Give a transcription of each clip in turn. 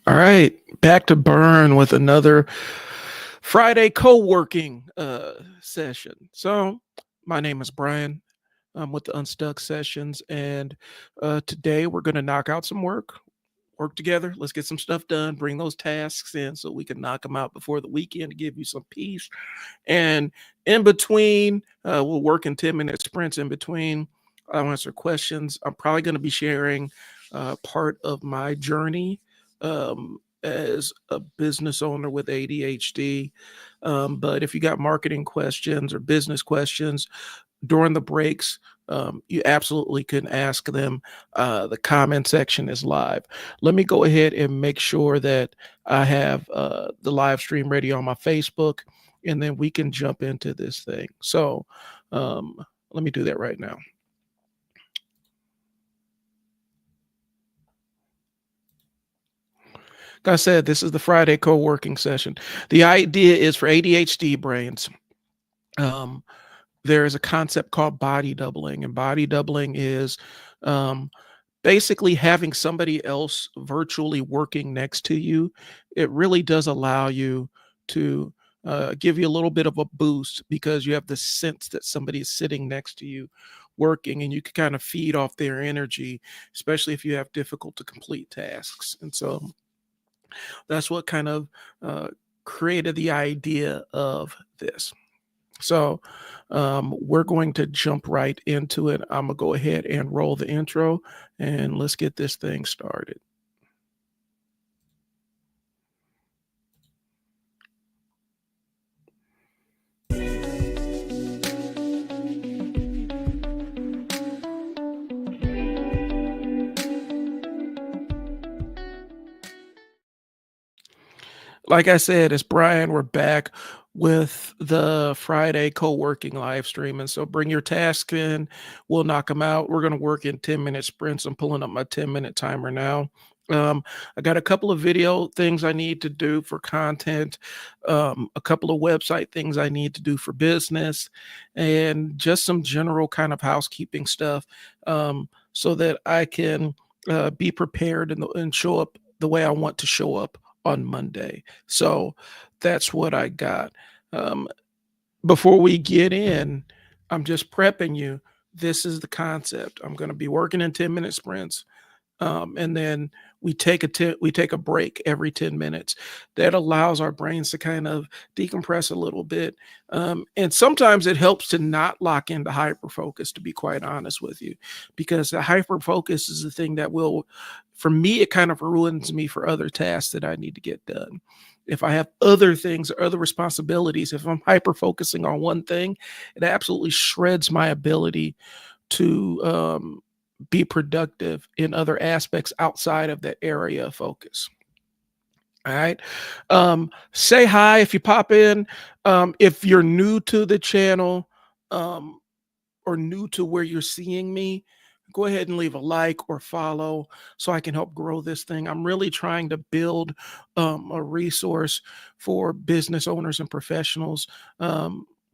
All right, back to burn with another Friday co-working session. So, my name is Brian. I'm with the Unstuck Sessions, and today we're going to knock out some work together. Let's get some stuff done. Bring those tasks in so we can knock them out before the weekend to give you some peace. And in between, we'll work in 10-minute sprints. In between, I'll answer questions. I'm probably going to be sharing part of my journey as a business owner with ADHD. But if you got marketing questions or business questions during the breaks, you absolutely can ask them. The comment section is live. Let me go ahead and make sure that I have the live stream ready on my Facebook, and then we can jump into this thing. So um, let me do that right now. Like I said, this is the Friday co-working session. The idea is for ADHD brains. Um, there is a concept called body doubling, and body doubling is um, basically having somebody else virtually working next to you. It really does allow you to give you a little bit of a boost because you have the sense that somebody is sitting next to you working, and you can kind of feed off their energy, especially if you have difficult to complete tasks. And so that's what kind of uh, created the idea of this. So we're going to jump right into it. I'm going to go ahead and roll the intro, and let's get this thing started. Like I said, it's Brian. We're back with the Friday co-working live stream. And so bring your task in. We'll knock them out. We're going to work in 10-minute sprints. I'm pulling up my 10-minute timer now. I got a couple of video things I need to do for content, a couple of website things I need to do for business, and just some general kind of housekeeping stuff, so that I can be prepared and show up the way I want to show up on Monday. So that's what I got. Um, Before we get in, I'm just prepping you. This is the concept. I'm going to be working in 10-minute sprints. And then we take a break every 10 minutes. That allows our brains to kind of decompress a little bit. And sometimes it helps to not lock into hyper focus, to be quite honest with you, because the hyper focus is the thing that will, for me, it kind of ruins me for other tasks that I need to get done. If I have other things or other responsibilities, if I'm hyper focusing on one thing, it absolutely shreds my ability to be productive in other aspects outside of that area of focus. All right. Say hi if you pop in. If you're new to the channel, um, or new to where you're seeing me, go ahead and leave a like or follow so I can help grow this thing. I'm really trying to build a resource for business owners and professionals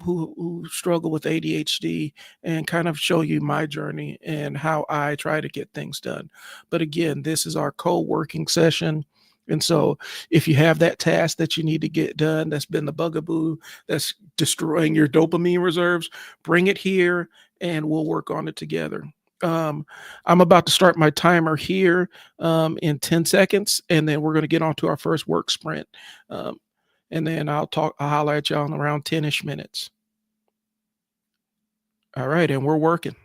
who struggle with ADHD, and kind of show you my journey and how I try to get things done. But again, this is our co-working session. And so if you have that task that you need to get done, that's been the bugaboo, that's destroying your dopamine reserves, bring it here and we'll work on it together. I'm about to start my timer here in 10 seconds, and then we're going to get on to our first work sprint. Um, and then I'll holler at y'all in around 10-ish minutes. All right, and we're working.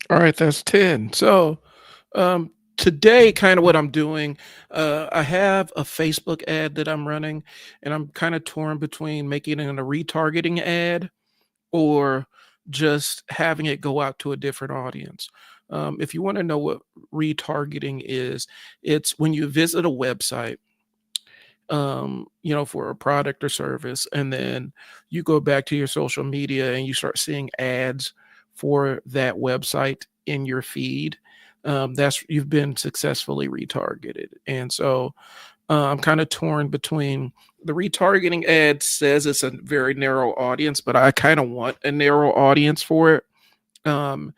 All right, that's 10. So, today, kind of what I'm doing, I have a Facebook ad that I'm running, and I'm kind of torn between making it a retargeting ad or just having it go out to a different audience. If you want to know what retargeting is, it's when you visit a website, for a product or service, and then you go back to your social media and you start seeing ads for that website in your feed. That's you've been successfully retargeted. And so I'm kind of torn between the retargeting ad says it's a very narrow audience, but I kind of want a narrow audience for it. Um,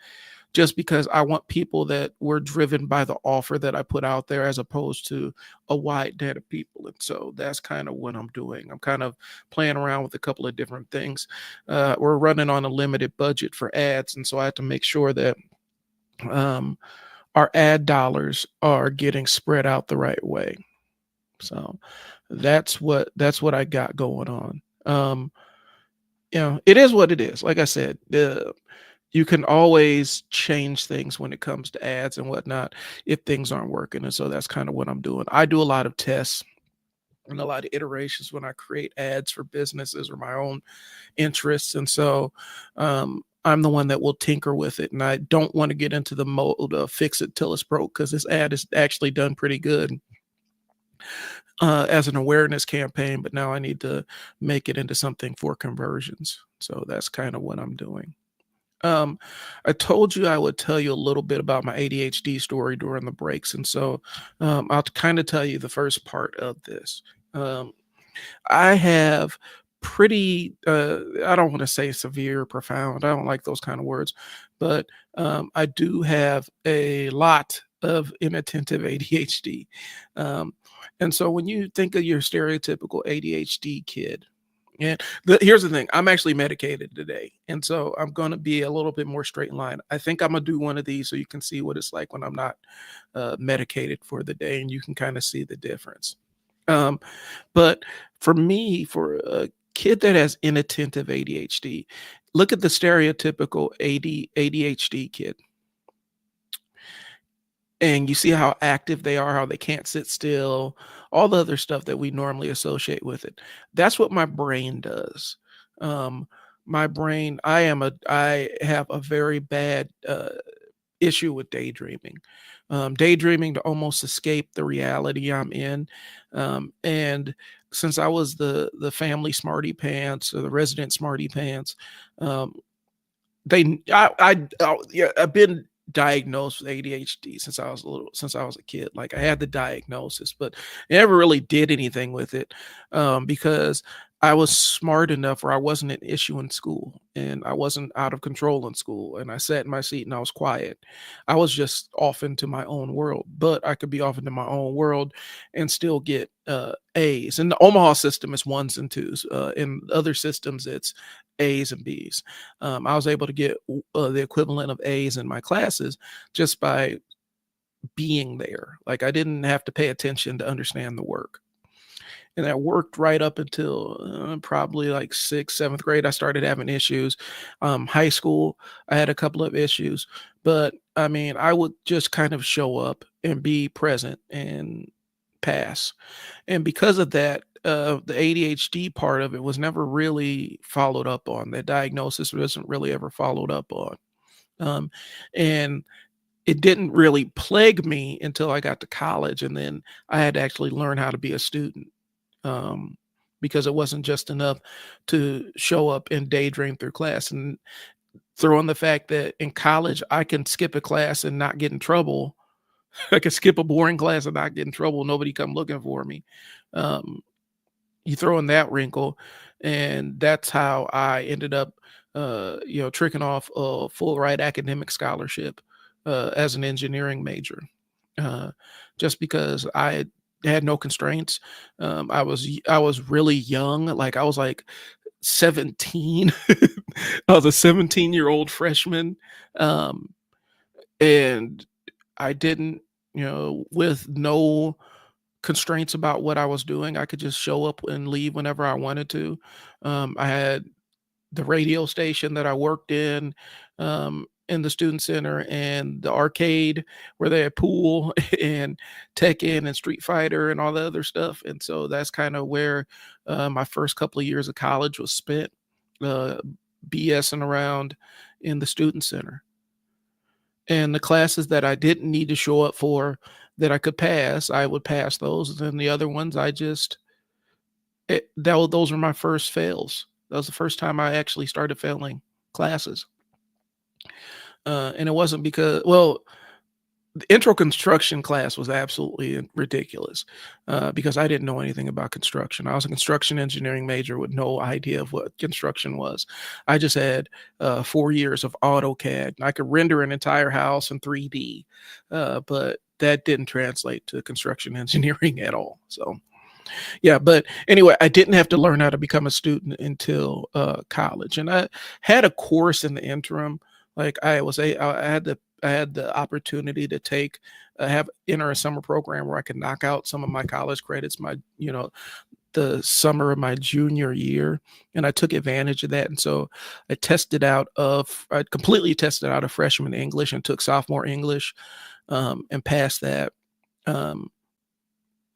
just because I want people that were driven by the offer that I put out there as opposed to a wide net of people. And so that's kind of what I'm doing. I'm kind of playing around with a couple of different things. We're running on a limited budget for ads. And so I have to make sure that um, our ad dollars are getting spread out the right way. So that's what I got going on. It is what it is. Like I said, you can always change things when it comes to ads and whatnot if things aren't working. And so that's kind of what I'm doing. I do a lot of tests and a lot of iterations when I create ads for businesses or my own interests. And so I'm the one that will tinker with it. And I don't want to get into the mode of fix it till it's broke because this ad is actually done pretty good as an awareness campaign. But now I need to make it into something for conversions. So that's kind of what I'm doing. Um, I told you I would tell you a little bit about my ADHD story during the breaks, and so I'll kind of tell you the first part of this. Um, I have pretty, I don't want to say severe, profound. I don't like those kind of words, but I do have a lot of inattentive ADHD. Um, and so when you think of your stereotypical ADHD kid, and here's the thing, I'm actually medicated today. And so I'm going to be a little bit more straight in line. I think I'm going to do one of these so you can see what it's like when I'm not medicated for the day and you can kind of see the difference. Um, but for me, for a kid that has inattentive ADHD, look at the stereotypical ADHD kid and you see how active they are, how they can't sit still, all the other stuff that we normally associate with it. That's what my brain does. Um, my brain, I have a very bad issue with daydreaming. Daydreaming to almost escape the reality I'm in. And since I was the family smarty pants or the resident smarty pants, um, yeah, I've been diagnosed with ADHD since I was a kid. Like I had the diagnosis, but I never really did anything with it because I was smart enough where I wasn't an issue in school and I wasn't out of control in school. And I sat in my seat and I was quiet. I was just off into my own world, but I could be off into my own world and still get A's. In the Omaha system, it's ones and twos. In other systems, it's A's and B's. I was able to get the equivalent of A's in my classes just by being there. Like I didn't have to pay attention to understand the work. And that worked right up until probably like sixth, seventh grade. I started having issues. High school, I had a couple of issues, but I mean, I would just kind of show up and be present and pass. And because of that, the ADHD part of it was never really followed up on. The diagnosis wasn't really ever followed up on. Um, and it didn't really plague me until I got to college. And then I had to actually learn how to be a student um, because it wasn't just enough to show up and daydream through class. And throw in the fact that in college, I can skip a class and not get in trouble. I can skip a boring class and not get in trouble. Nobody come looking for me. Um, you throw in that wrinkle, and that's how I ended up, tricking off a full ride academic scholarship as an engineering major, uh, just because I had no constraints. I was really young, like I was like 17. I was a 17-year-old freshman, um, and I didn't, with no constraints about what I was doing. I could just show up and leave whenever I wanted to. I had the radio station that I worked in, in the student center and the arcade where they had pool and Tekken and Street Fighter and all the other stuff. And so that's kind of where my first couple of years of college was spent, uh, BSing around in the student center. And the classes that I didn't need to show up for that I could pass, I would pass those. And then the other ones, those were my first fails. That was the first time I actually started failing classes. And it wasn't because, well, the intro construction class was absolutely ridiculous, because I didn't know anything about construction. I was a construction engineering major with no idea of what construction was. I just had 4 years of AutoCAD, and I could render an entire house in 3D, but that didn't translate to construction engineering at all. So yeah, but anyway, I didn't have to learn how to become a student until college, and I had a course in the interim. Like I had the opportunity to take have enter a summer program where I could knock out some of my college credits, the summer of my junior year, and I took advantage of that. And so I completely tested out of freshman English and took sophomore English, and passed that. Um,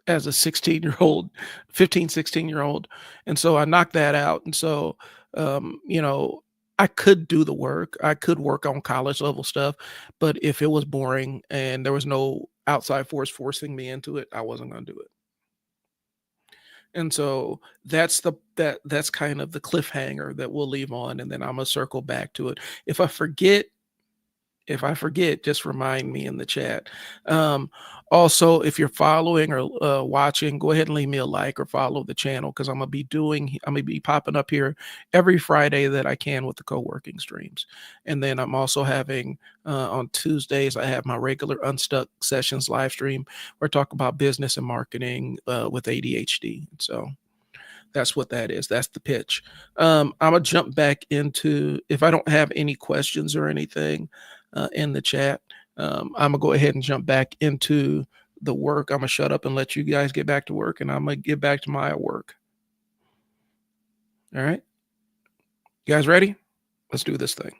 as a 16-year-old, 15, 16-year-old. And so I knocked that out. And so, you know, I could do the work. I could work on college level stuff, but if it was boring and there was no outside force forcing me into it, I wasn't going to do it. And so that's kind of the cliffhanger that we'll leave on, and then I'm gonna circle back to it. If I forget if I forget, just remind me in the chat. Um, Also, if you're following or watching, go ahead and leave me a like or follow the channel because I'm gonna be popping up here every Friday that I can with the co-working streams. And then I'm also having on Tuesdays, I have my regular Unstuck Sessions live stream where I talk about business and marketing with ADHD. So that's what that is. That's the pitch. I'm gonna jump back into if I don't have any questions or anything in the chat. I'm gonna go ahead and jump back into the work. I'm gonna shut up and let you guys get back to work, and I'm gonna get back to my work. All right, you guys ready? Let's do this thing.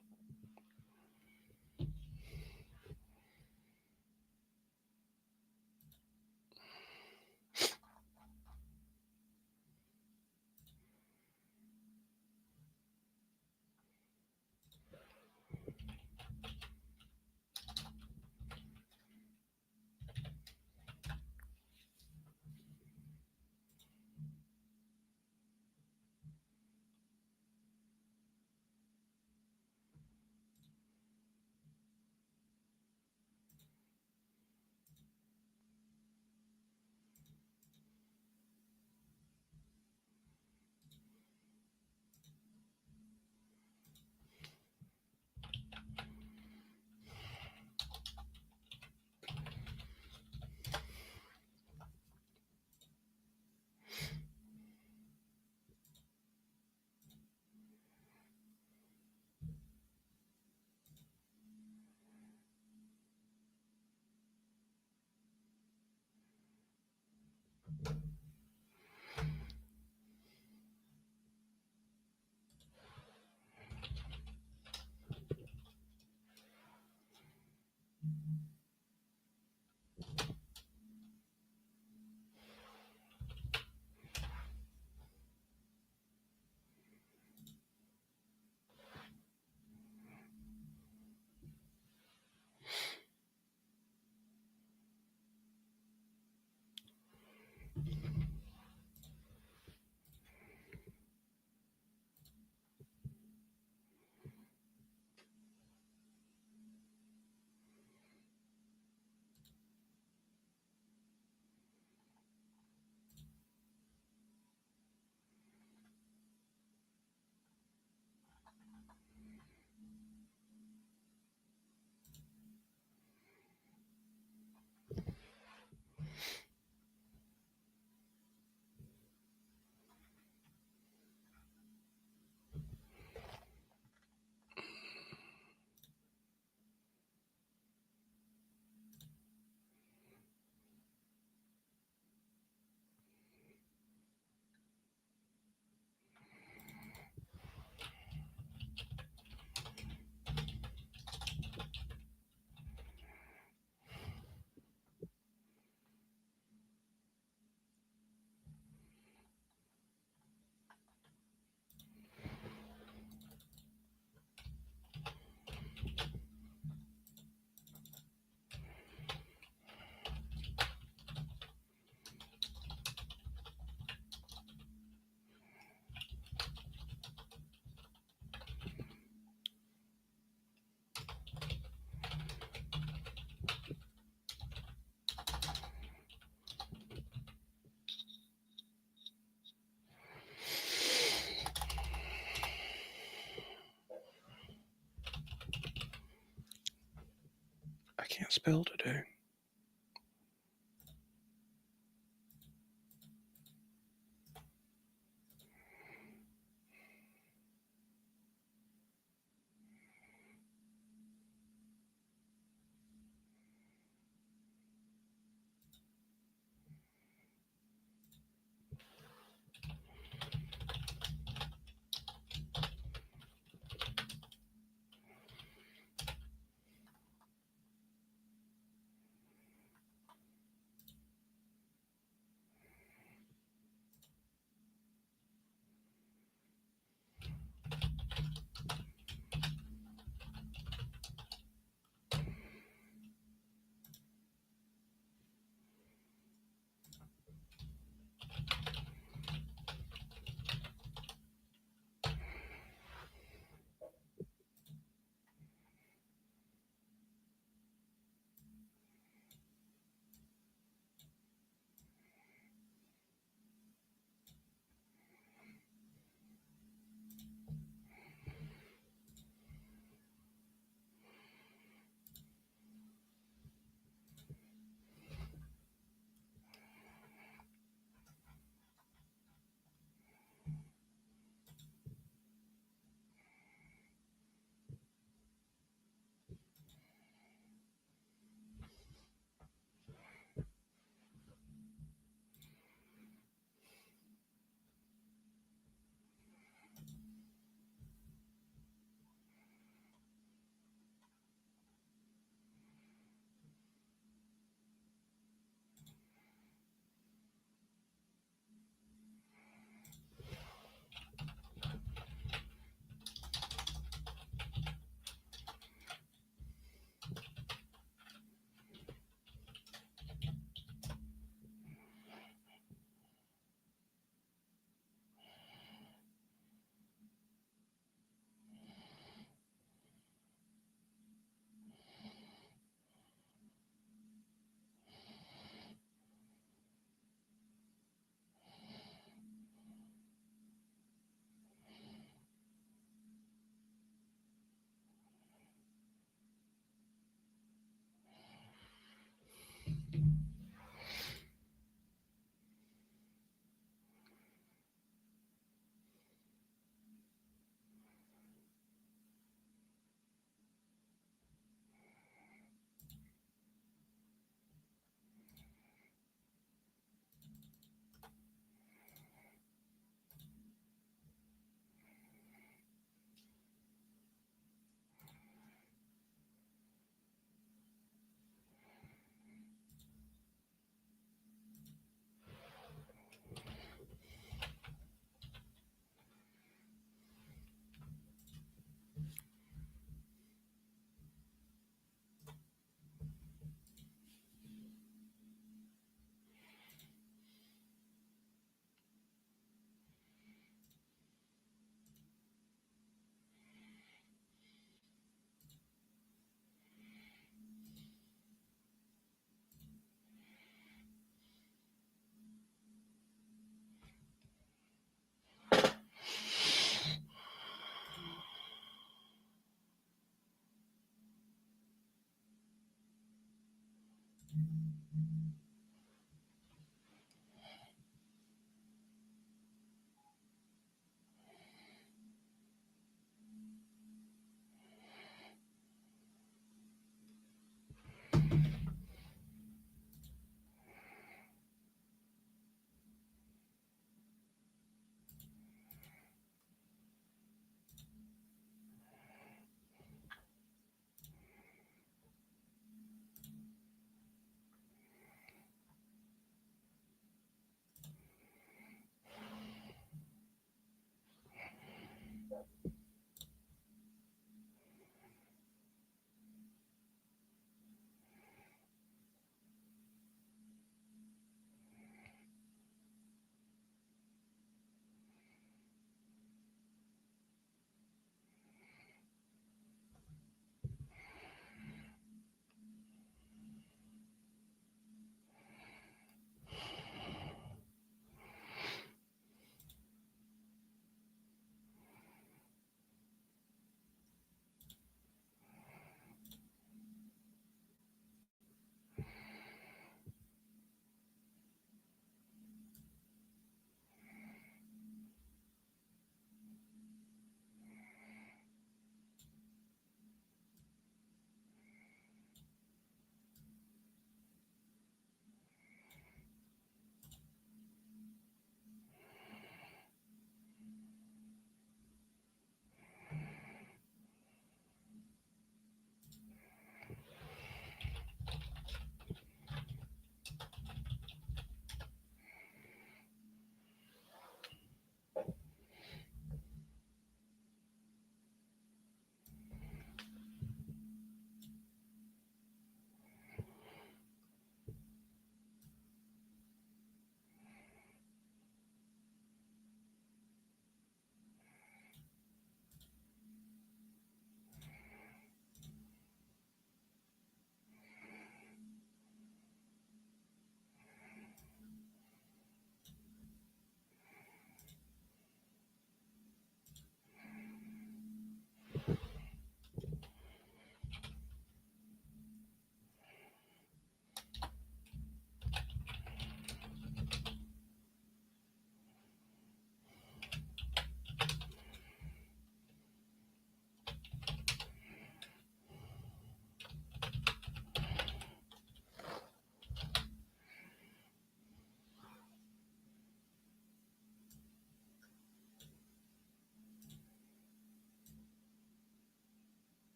spell today.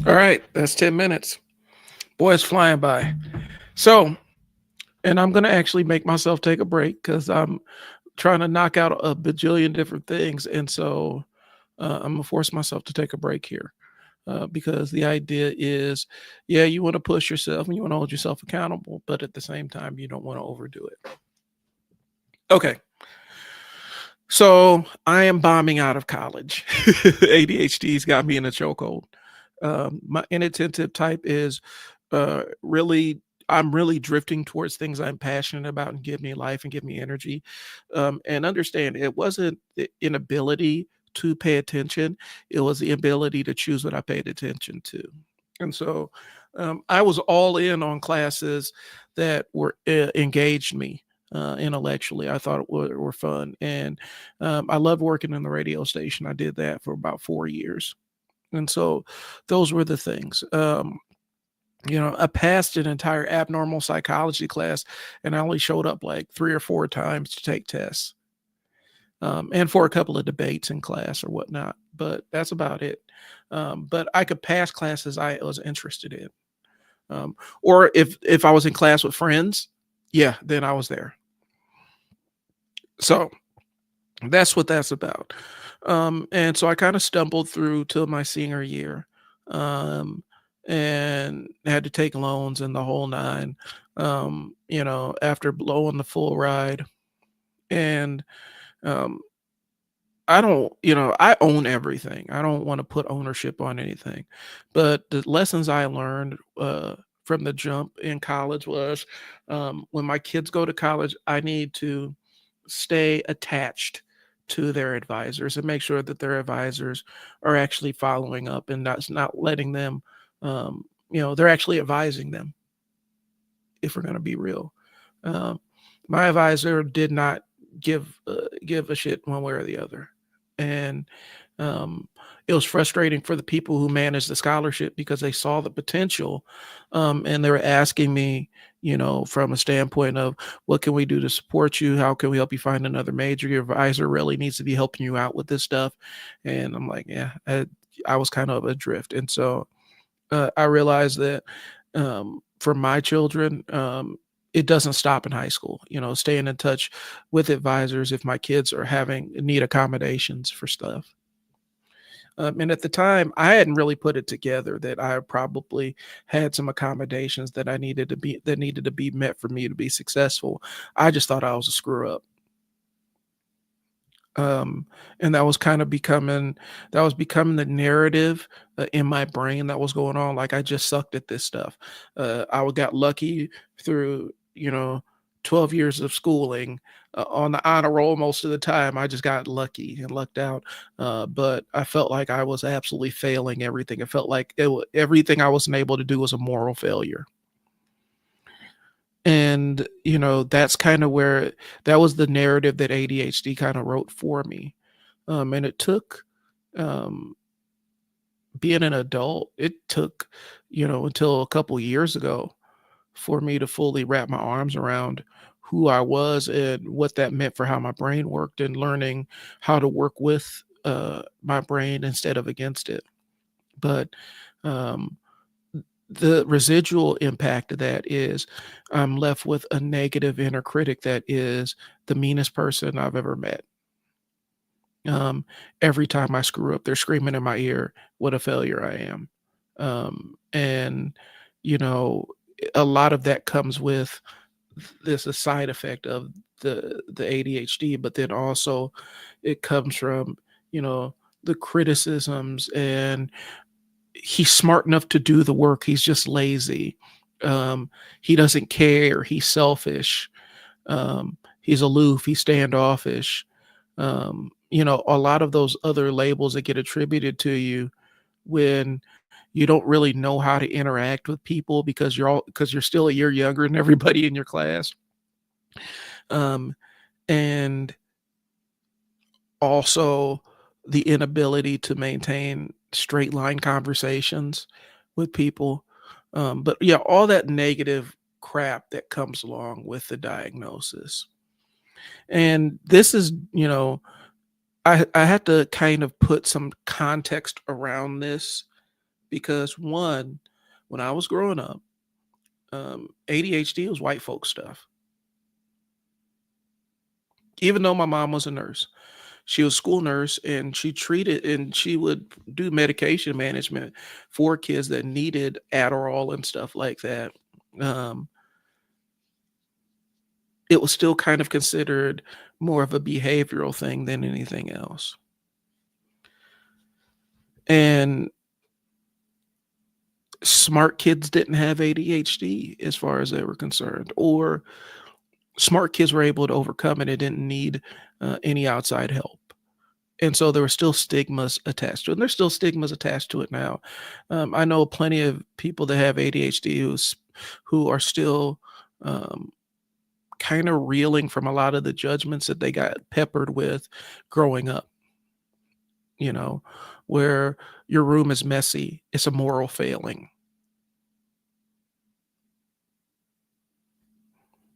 All right, that's 10 minutes. Boy, it's flying by. So, and I'm going to actually make myself take a break because I'm trying to knock out a bajillion different things. And so I'm going to force myself to take a break here because the idea is, yeah, you want to push yourself and you want to hold yourself accountable, but at the same time, you don't want to overdo it. Okay. So I am bombing out of college. ADHD's got me in a chokehold. My inattentive type is really, I'm really drifting towards things I'm passionate about and give me life and give me energy. And understand it wasn't the inability to pay attention, it was the ability to choose what I paid attention to. And so I was all in on classes that were engaged me intellectually. I thought were fun. And I loved working in the radio station. I did that for about 4 years. And so those were the things. I passed an entire abnormal psychology class and I only showed up like 3 or 4 times to take tests and for a couple of debates in class or whatnot. But that's about it. But I could pass classes I was interested in. Or if I was in class with friends, yeah, then I was there. So that's what that's about. And so I kind of stumbled through till my senior year, um, and had to take loans and the whole nine. After blowing the full ride, and um, I don't, I own everything. I don't want to put ownership on anything, but the lessons I learned from the jump in college was when my kids go to college, I need to stay attached to their advisors and make sure that their advisors are actually following up and not letting them, they're actually advising them if we're going to be real. Um, my advisor did not give a shit one way or the other, and um, it was frustrating for the people who managed the scholarship because they saw the potential, and they were asking me, from a standpoint of what can we do to support you? How can we help you find another major? Your advisor really needs to be helping you out with this stuff, and I'm like, yeah, I was kind of adrift, and so I realized that for my children, it doesn't stop in high school. Staying in touch with advisors if my kids are having need accommodations for stuff. And at the time, I hadn't really put it together that I probably had some accommodations that needed to be met for me to be successful. I just thought I was a screw up. um and that was becoming the narrative in my brain that was going on, like I just sucked at this stuff. Got lucky through 12 years of schooling on the honor roll. Most of the time I just got lucky and lucked out, but I felt like I was absolutely failing everything. It felt like everything I wasn't able to do was a moral failure. And that's kind of where that was the narrative that ADHD kind of wrote for me. And it took um, being an adult, it took, until a couple years ago for me to fully wrap my arms around who I was and what that meant for how my brain worked and learning how to work with my brain instead of against it. But um, the residual impact of that is I'm left with a negative inner critic that is the meanest person I've ever met. Um, every time I screw up, they're screaming in my ear what a failure I am. And you know, a lot of that comes with this a side effect of the ADHD, but then also it comes from, you know, the criticisms, and he's smart enough to do the work. He's just lazy. He doesn't care. He's selfish. He's aloof. He's standoffish. A lot of those other labels that get attributed to you when you don't really know how to interact with people because you're still a year younger than everybody in your class. Um, and also the inability to maintain straight line conversations with people. But yeah, all that negative crap that comes along with the diagnosis. And this is, I had to kind of put some context around this because one, when I was growing up, ADHD was white folk stuff. Even though my mom was a nurse, she was a school nurse and she would do medication management for kids that needed Adderall and stuff like that. Um, it was still kind of considered more of a behavioral thing than anything else. And smart kids didn't have ADHD as far as they were concerned, or smart kids were able to overcome it and didn't need any outside help. And so there were still stigmas attached to it. And there's still stigmas attached to it now. I know plenty of people that have ADHD who are still um, kind of reeling from a lot of the judgments that they got peppered with growing up, you know, where your room is messy. It's a moral failing.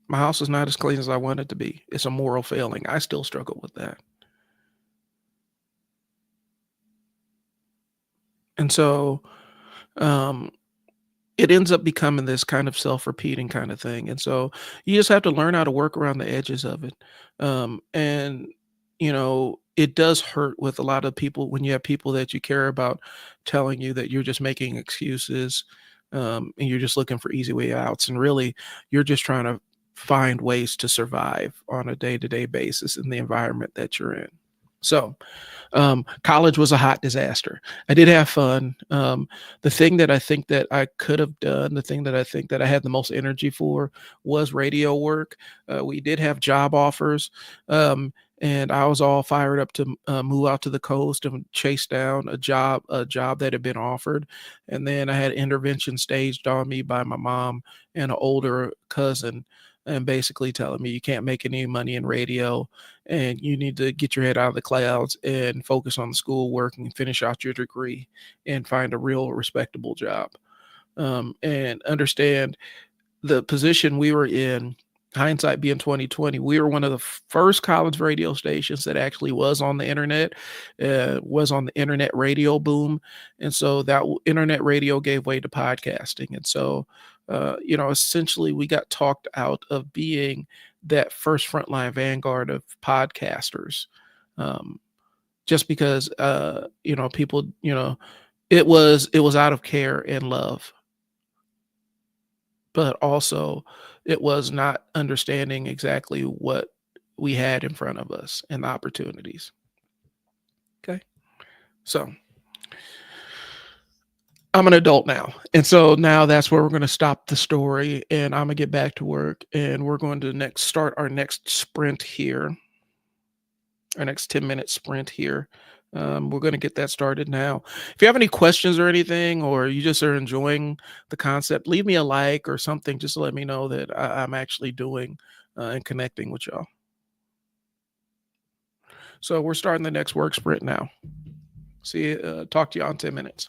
My house is not as clean as I want it to be. It's a moral failing. I still struggle with that. And so um, it ends up becoming this kind of self-repeating kind of thing. And so you just have to learn how to work around the edges of it. And, it does hurt with a lot of people when you have people that you care about telling you that you're just making excuses and you're just looking for easy way outs. And really, you're just trying to find ways to survive on a day to day basis in the environment that you're in. So, college was a hot disaster. I did have fun. The thing that I think that I could have done, the thing that I think that I had the most energy for was radio work. We did have job offers, and I was all fired up to move out to the coast and chase down a job that had been offered. And then I had intervention staged on me by my mom and an older cousin, and basically telling me you can't make any money in radio and you need to get your head out of the clouds and focus on the schoolwork and finish out your degree and find a real respectable job, and understand the position we were in. Hindsight being 2020, we were one of the first college radio stations that actually was on the internet, was on the internet radio boom. And so that internet radio gave way to podcasting. And so essentially we got talked out of being that first frontline vanguard of podcasters, um, just because people, it was out of care and love, but also it was not understanding exactly what we had in front of us and the opportunities. Okay. So I'm an adult now. And so now that's where we're going to stop the story and I'm going to get back to work and we're going to next start our next sprint here, our next 10-minute sprint here. We're going to get that started now. If you have any questions or anything, or you just are enjoying the concept, leave me a like or something just to let me know that I'm actually doing and connecting with y'all. So we're starting the next work sprint now. Talk to you in 10 minutes.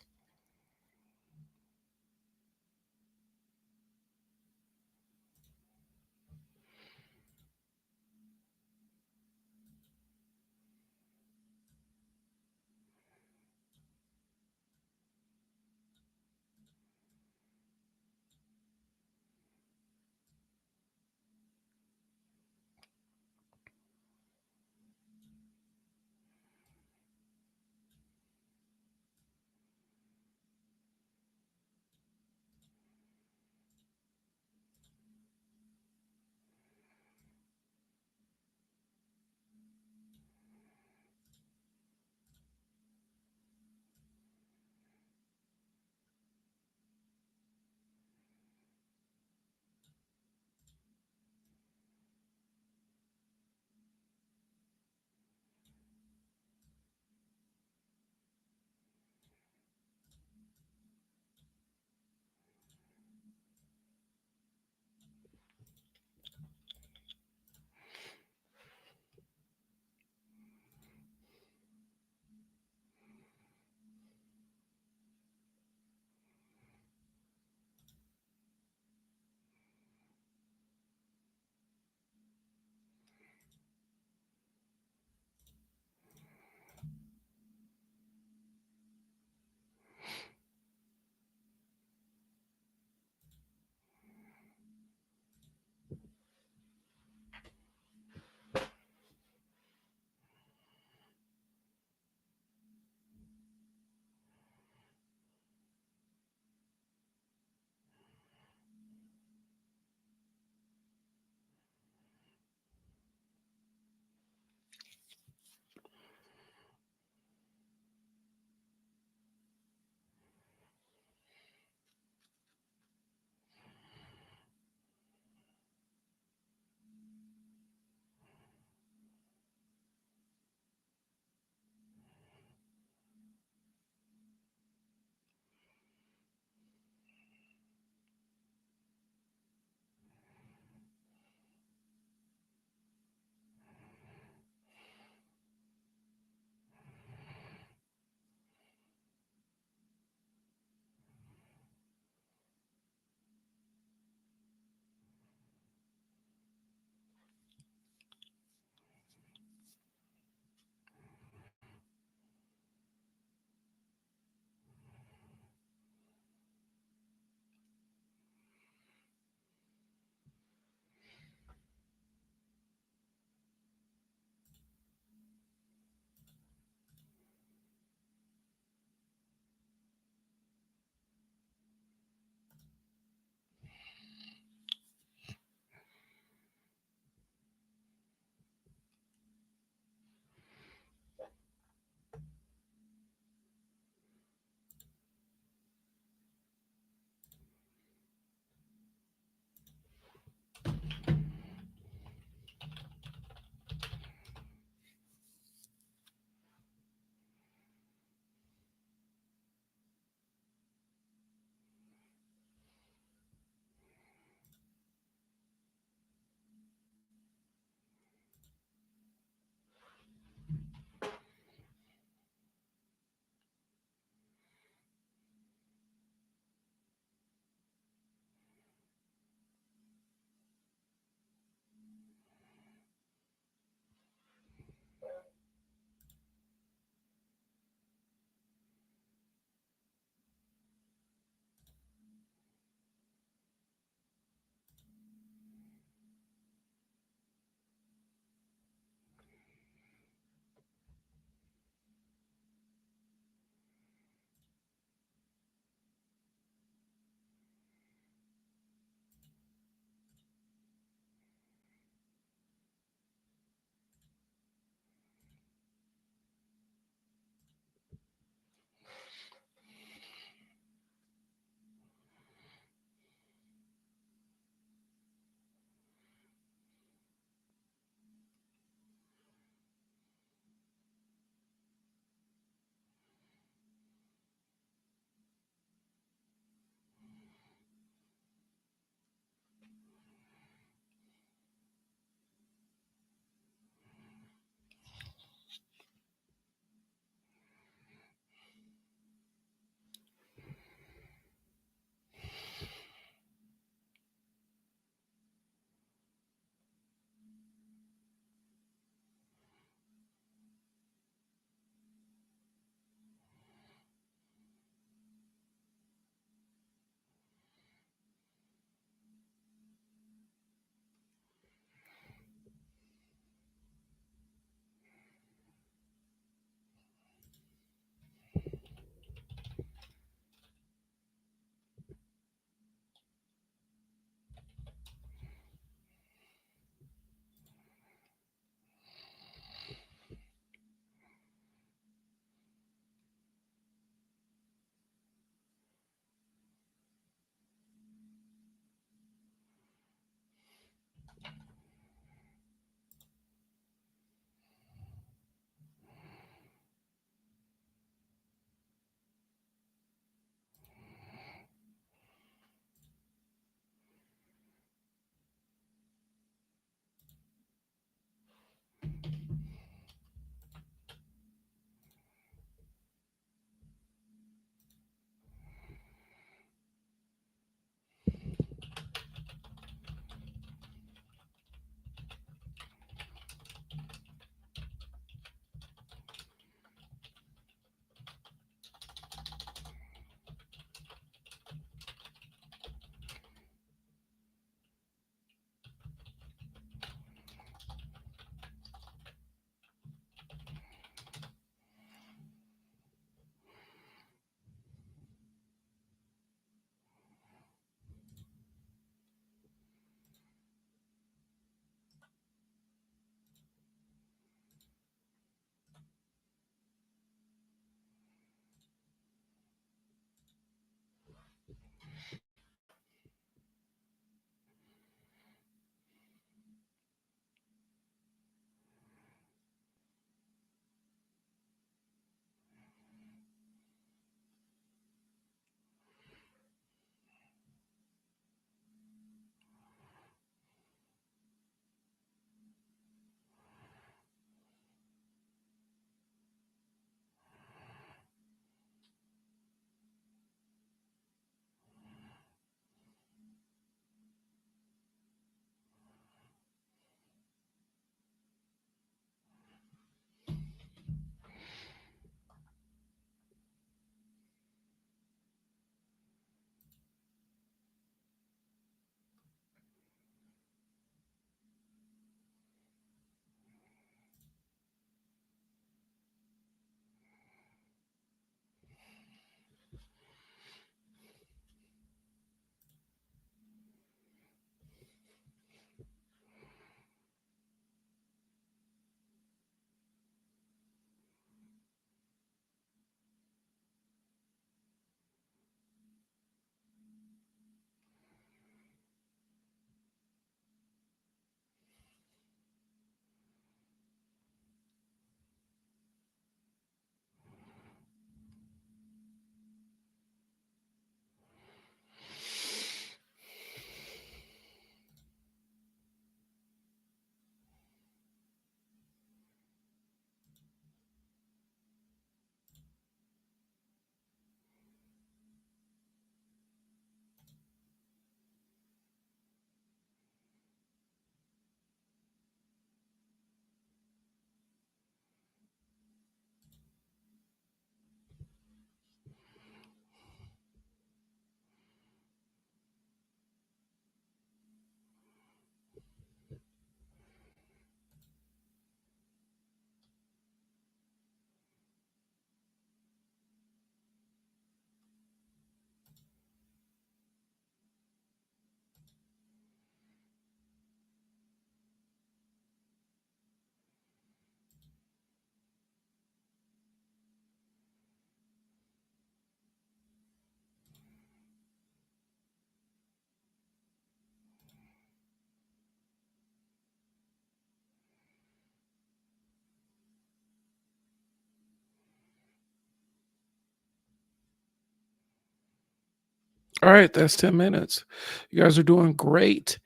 All right, that's 10 minutes. You guys are doing great.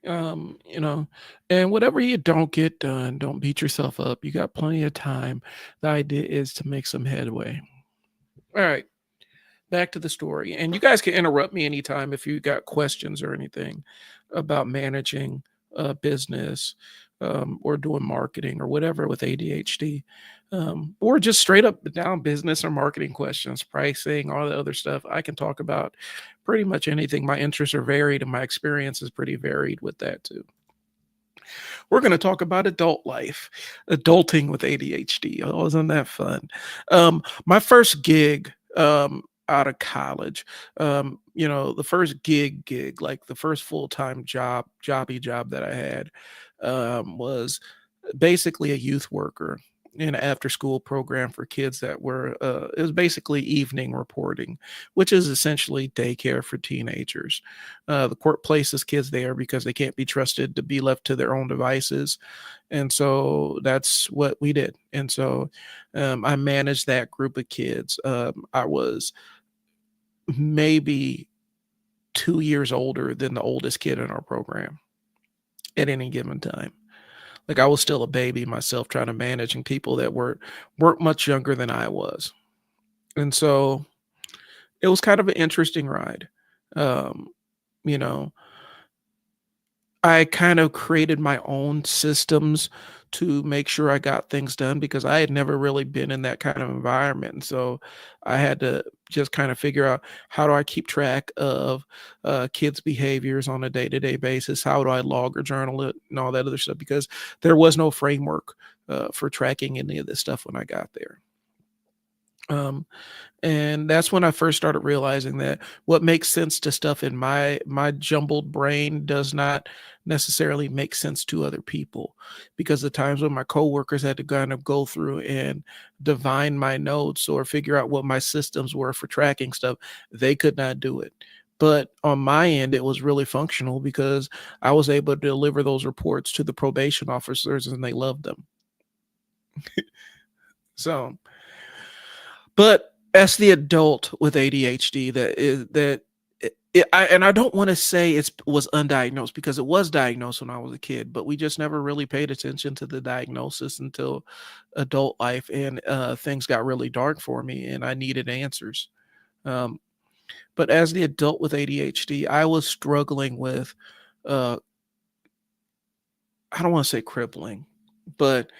You know, and whatever you don't get done, don't beat yourself up. You got plenty of time. The idea is to make some headway. All right, back to the story. And you guys can interrupt me anytime if you got questions or anything about managing a business, or doing marketing or whatever with ADHD, or just straight up down business or marketing questions, pricing, all the other stuff. I can talk about pretty much anything. My interests are varied and my experience is pretty varied with that too. We're going to talk about adult life, adulting with ADHD. Oh, isn't that fun? My first gig out of college, the first gig, like the first full time job that I had, was basically a youth worker in an after school program for kids that were it was basically evening reporting, which is essentially daycare for teenagers. The court places kids there because they can't be trusted to be left to their own devices, and so that's what we did. And so I managed that group of kids. I was maybe 2 years older than the oldest kid in our program at any given time. Like, I was still a baby myself trying to managing people that weren't much younger than I was. And so it was kind of an interesting ride. Um, you know, I kind of created my own systems to make sure I got things done because I had never really been in that kind of environment. And so I had to just kind of figure out, how do I keep track of kids' behaviors on a day-to-day basis? How do I log or journal it and all that other stuff? Because there was no framework for tracking any of this stuff when I got there. Um, and that's when I first started realizing that what makes sense to stuff in my jumbled brain does not necessarily make sense to other people, because the times when my coworkers had to kind of go through and divine my notes or figure out what my systems were for tracking stuff, they could not do it. But on my end, it was really functional because I was able to deliver those reports to the probation officers and they loved them. So, but as the adult with ADHD that is that I don't want to say it was undiagnosed, because it was diagnosed when I was a kid, but we just never really paid attention to the diagnosis until adult life, and things got really dark for me, and I needed answers. Um, but as the adult with ADHD, I was struggling with uh, I don't want to say crippling, but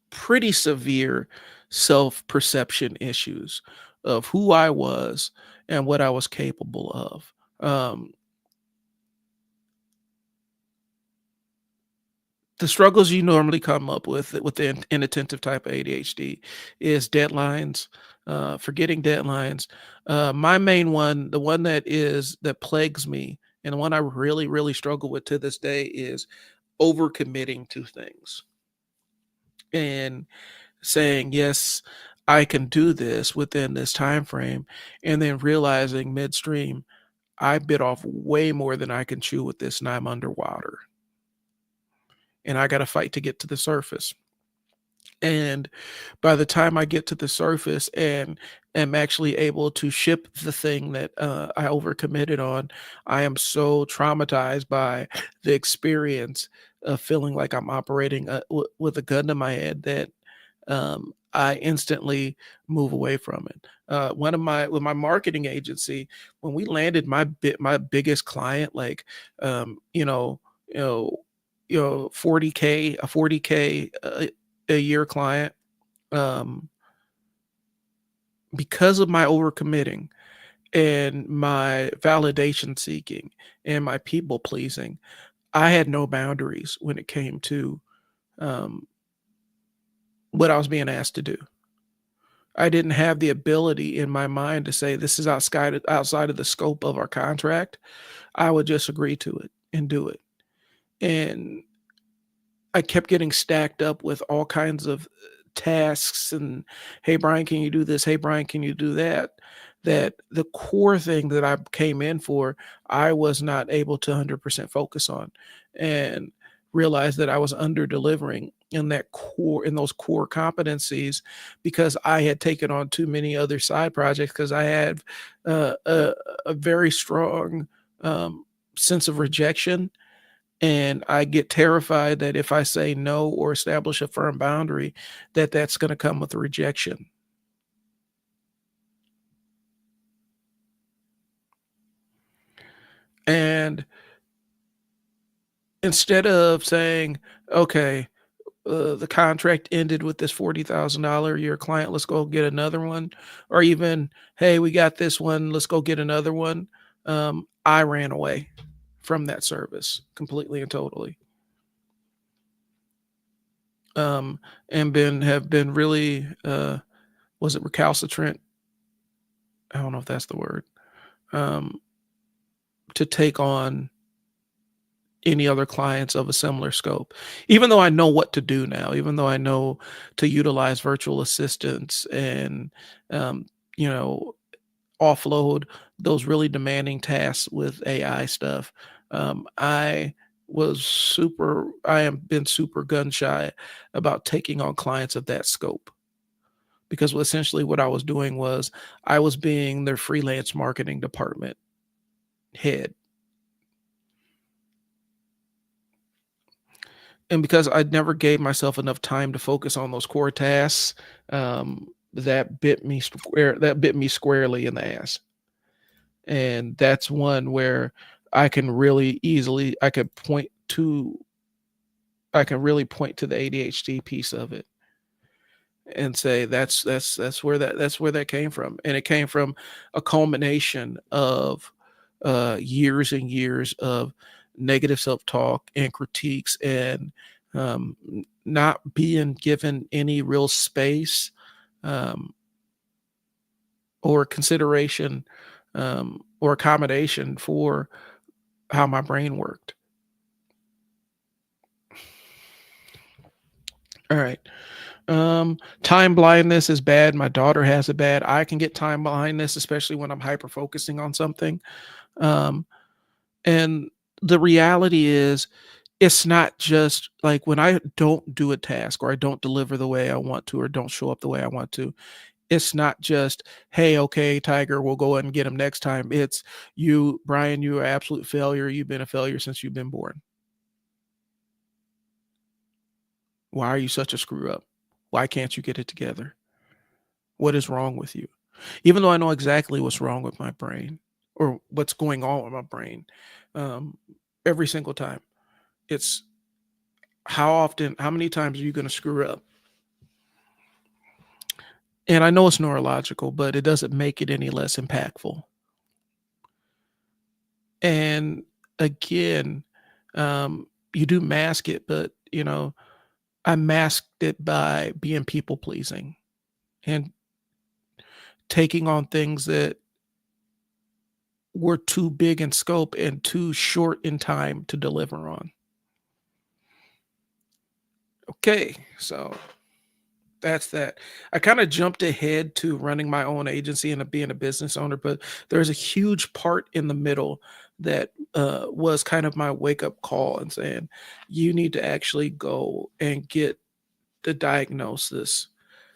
pretty severe self perception issues of who I was and what I was capable of. The struggles you normally come up with the inattentive type of ADHD is deadlines, forgetting deadlines. My main one, the one that plagues me, and the one I really, really struggle with to this day, is overcommitting to things and saying, yes, I can do this within this time frame, and then realizing midstream, I bit off way more than I can chew with this, and I'm underwater, and I got to fight to get to the surface. And by the time I get to the surface and am actually able to ship the thing that I overcommitted on, I am so traumatized by the experience of feeling like I'm operating with a gun to my head that I instantly move away from it. One of my with my marketing agency, when we landed my biggest client, like you know, 40K, a 40K a year client, um, because of my overcommitting and my validation seeking and my people pleasing, I had no boundaries when it came to um, what I was being asked to do. I didn't have the ability in my mind to say this is outside of the scope of our contract. I would just agree to it and do it. And I kept getting stacked up with all kinds of tasks and, hey Brian, can you do this? Hey Brian, can you do that? That the core thing that I came in for, I was not able to 100% focus on. And realized that I was under delivering in those core competencies because I had taken on too many other side projects because I had uh, a, a very strong um, sense of rejection. And I get terrified that if I say no or establish a firm boundary, that that's going to come with rejection. And instead of saying, okay, the contract ended with this $40,000 a year client, let's go get another one, or even, hey, we got this one, let's go get another one. I ran away from that service completely and totally. Um, and have been really, was it recalcitrant? I don't know if that's the word. Um, to take on any other clients of a similar scope. Even though I know what to do now, even though I know to utilize virtual assistants and, um, you know, offload those really demanding tasks with AI stuff. I have been super gun shy about taking on clients of that scope because essentially what I was doing was I was being their freelance marketing department head. And because I never gave myself enough time to focus on those core tasks, that bit me squarely in the ass. And that's one where I can really easily I can really point to the ADHD piece of it and say that's where that came from. And it came from a culmination of years and years of negative self-talk and critiques and not being given any real space um, or consideration or accommodation for how my brain worked. All right. Time blindness is bad. My daughter has it bad. I can get time blindness, especially when I'm hyper focusing on something. Um, and the reality is, it's not just like when I don't do a task or I don't deliver the way I want to or don't show up the way I want to. It's not just, hey, okay, Tiger, we'll go ahead and get him next time. It's you, Brian, you're an absolute failure. You've been a failure since you've been born. Why are you such a screw up? Why can't you get it together? What is wrong with you? Even though I know exactly what's wrong with my brain or what's going on with my brain, um, every single time, it's how many times are you going to screw up? And I know it's neurological, but it doesn't make it any less impactful. And again, you do mask it, but I masked it by being people pleasing and taking on things that were too big in scope and too short in time to deliver on. Okay, so that's that. I kind of jumped ahead to running my own agency and being a business owner, but there's a huge part in the middle that was kind of my wake up call and saying, you need to actually go and get the diagnosis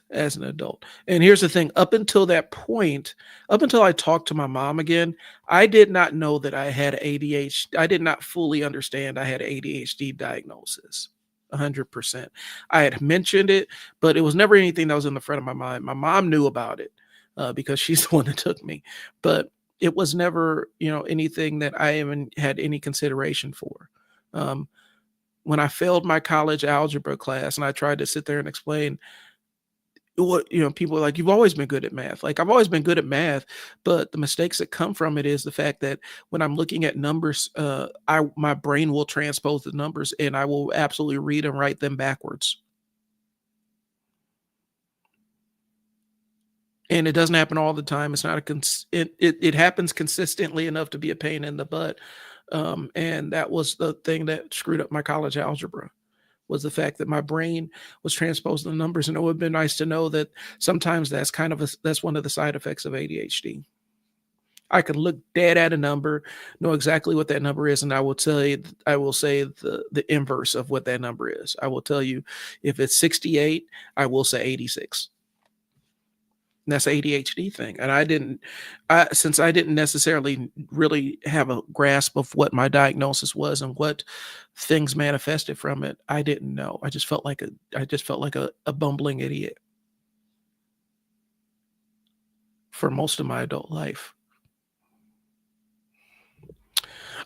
as an adult. And here's the thing, up until that point, up until I talked to my mom again, I did not know that I had ADHD. I did not fully understand I had ADHD diagnosis. 100%. I had mentioned it, but it was never anything that was in the front of my mind. My mom knew about it because she's the one that took me, but it was never, anything that I even had any consideration for. Um, when I failed my college algebra class and I tried to sit there and explain what people are like, you've always been good at math. Like, I've always been good at math, but the mistakes that come from it is the fact that when I'm looking at numbers, my brain will transpose the numbers and I will absolutely read and write them backwards. And it doesn't happen all the time. It's not it happens consistently enough to be a pain in the butt. And that was the thing that screwed up my college algebra, was the fact that my brain was transposing the numbers. And it would have been nice to know that sometimes that's one of the side effects of ADHD. I can look dead at a number, know exactly what that number is, and I will say the inverse of what that number is. I will tell you if it's 68, I will say 86. And that's ADHD thing. And since I didn't necessarily really have a grasp of what my diagnosis was and what things manifested from it, I didn't know. I just felt like a bumbling idiot for most of my adult life.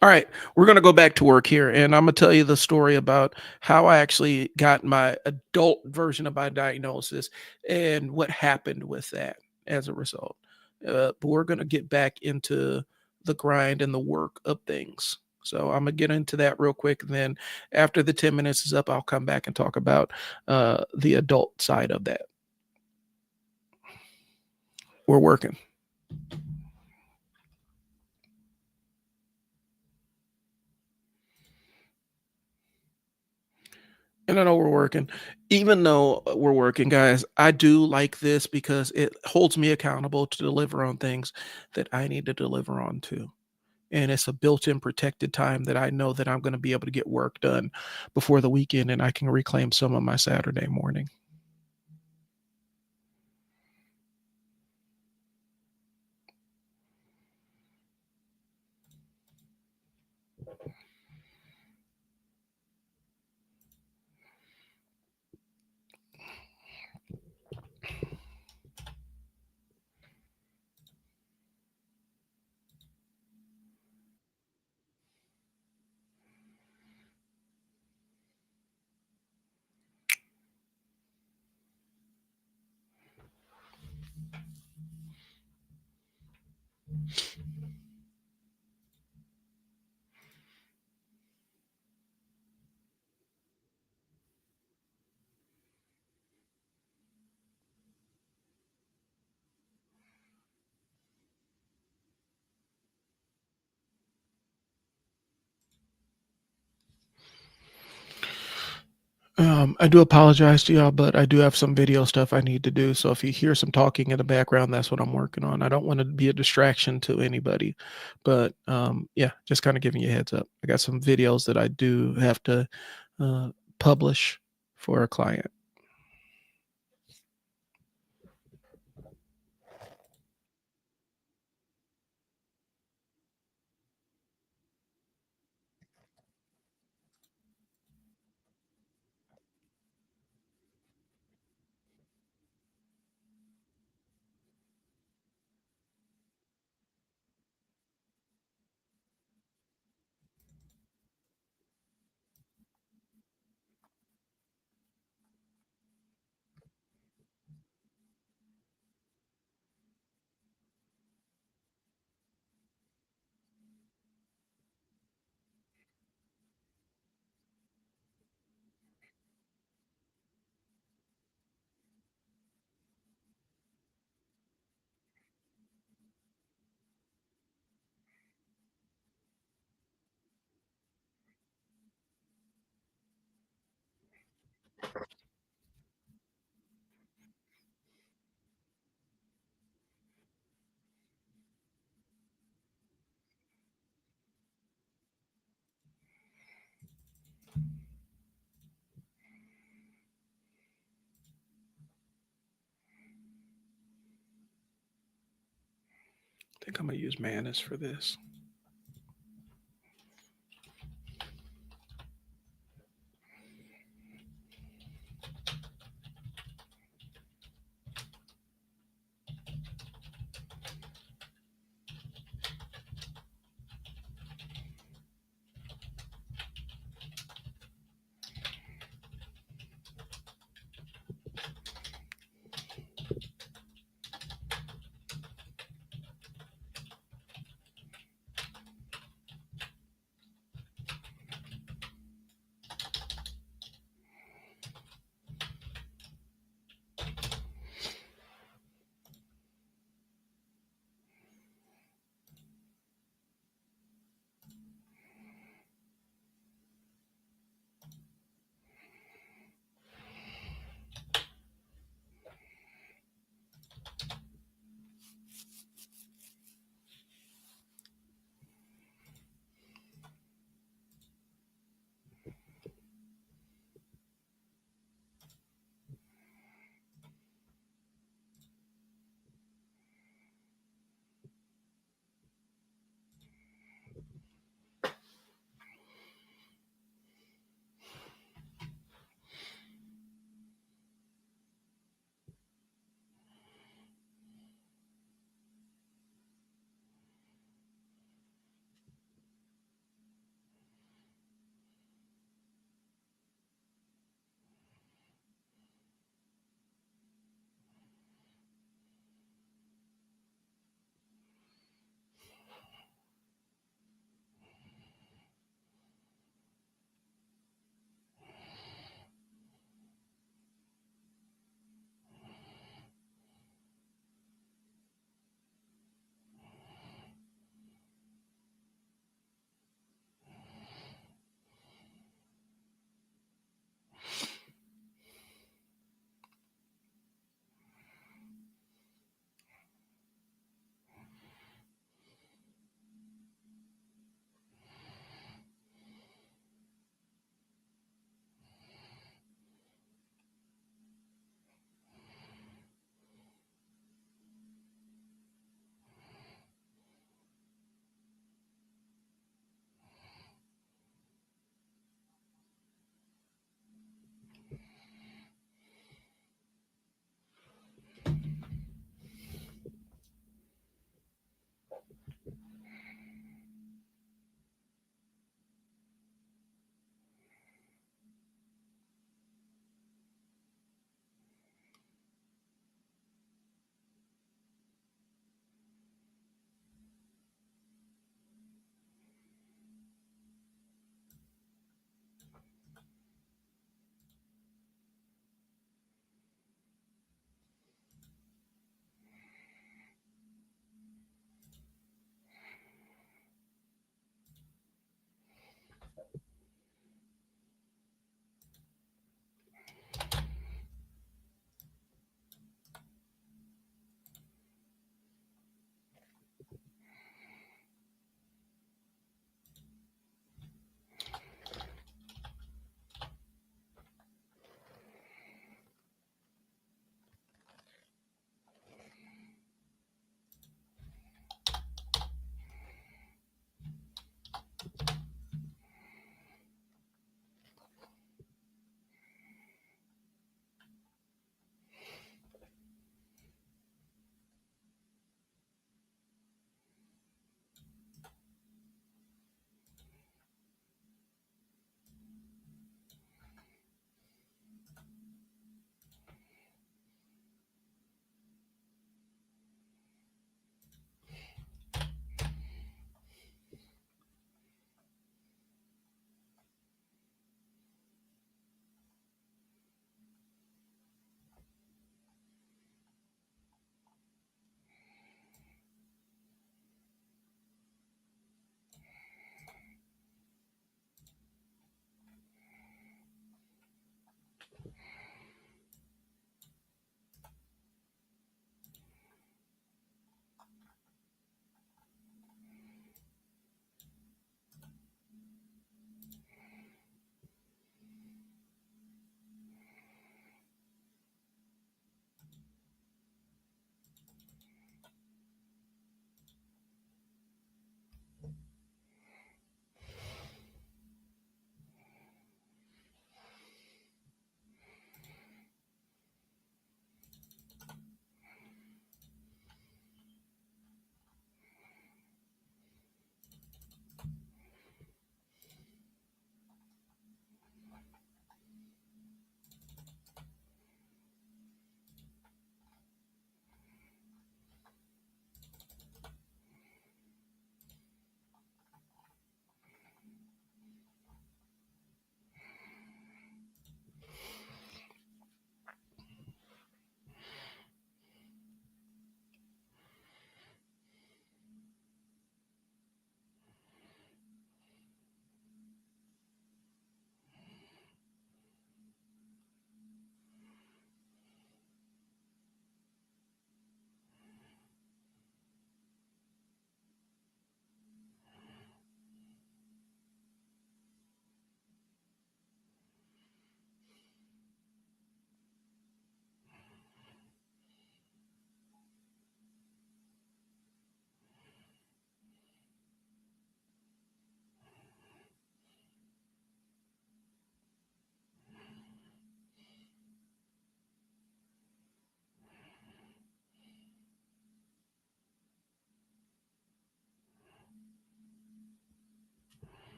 All right, we're gonna go back to work here, and I'm gonna tell you the story about how I actually got my adult version of my diagnosis and what happened with that as a result. But we're gonna get back into the grind and the work of things. So I'm gonna get into that real quick, and then after the 10 minutes is up, I'll come back and talk about the adult side of that. We're working. And I know we're working. Even though we're working, guys, I do like this because it holds me accountable to deliver on things that I need to deliver on too. And it's a built-in protected time that I know that I'm going to be able to get work done before the weekend and I can reclaim some of my Saturday morning. I do apologize to y'all, but I do have some video stuff I need to do. So if you hear some talking in the background, that's what I'm working on. I don't want to be a distraction to anybody, but yeah, just kind of giving you a heads up. I got some videos that I do have to uh, publish for a client. I think I'm gonna use Manus for this.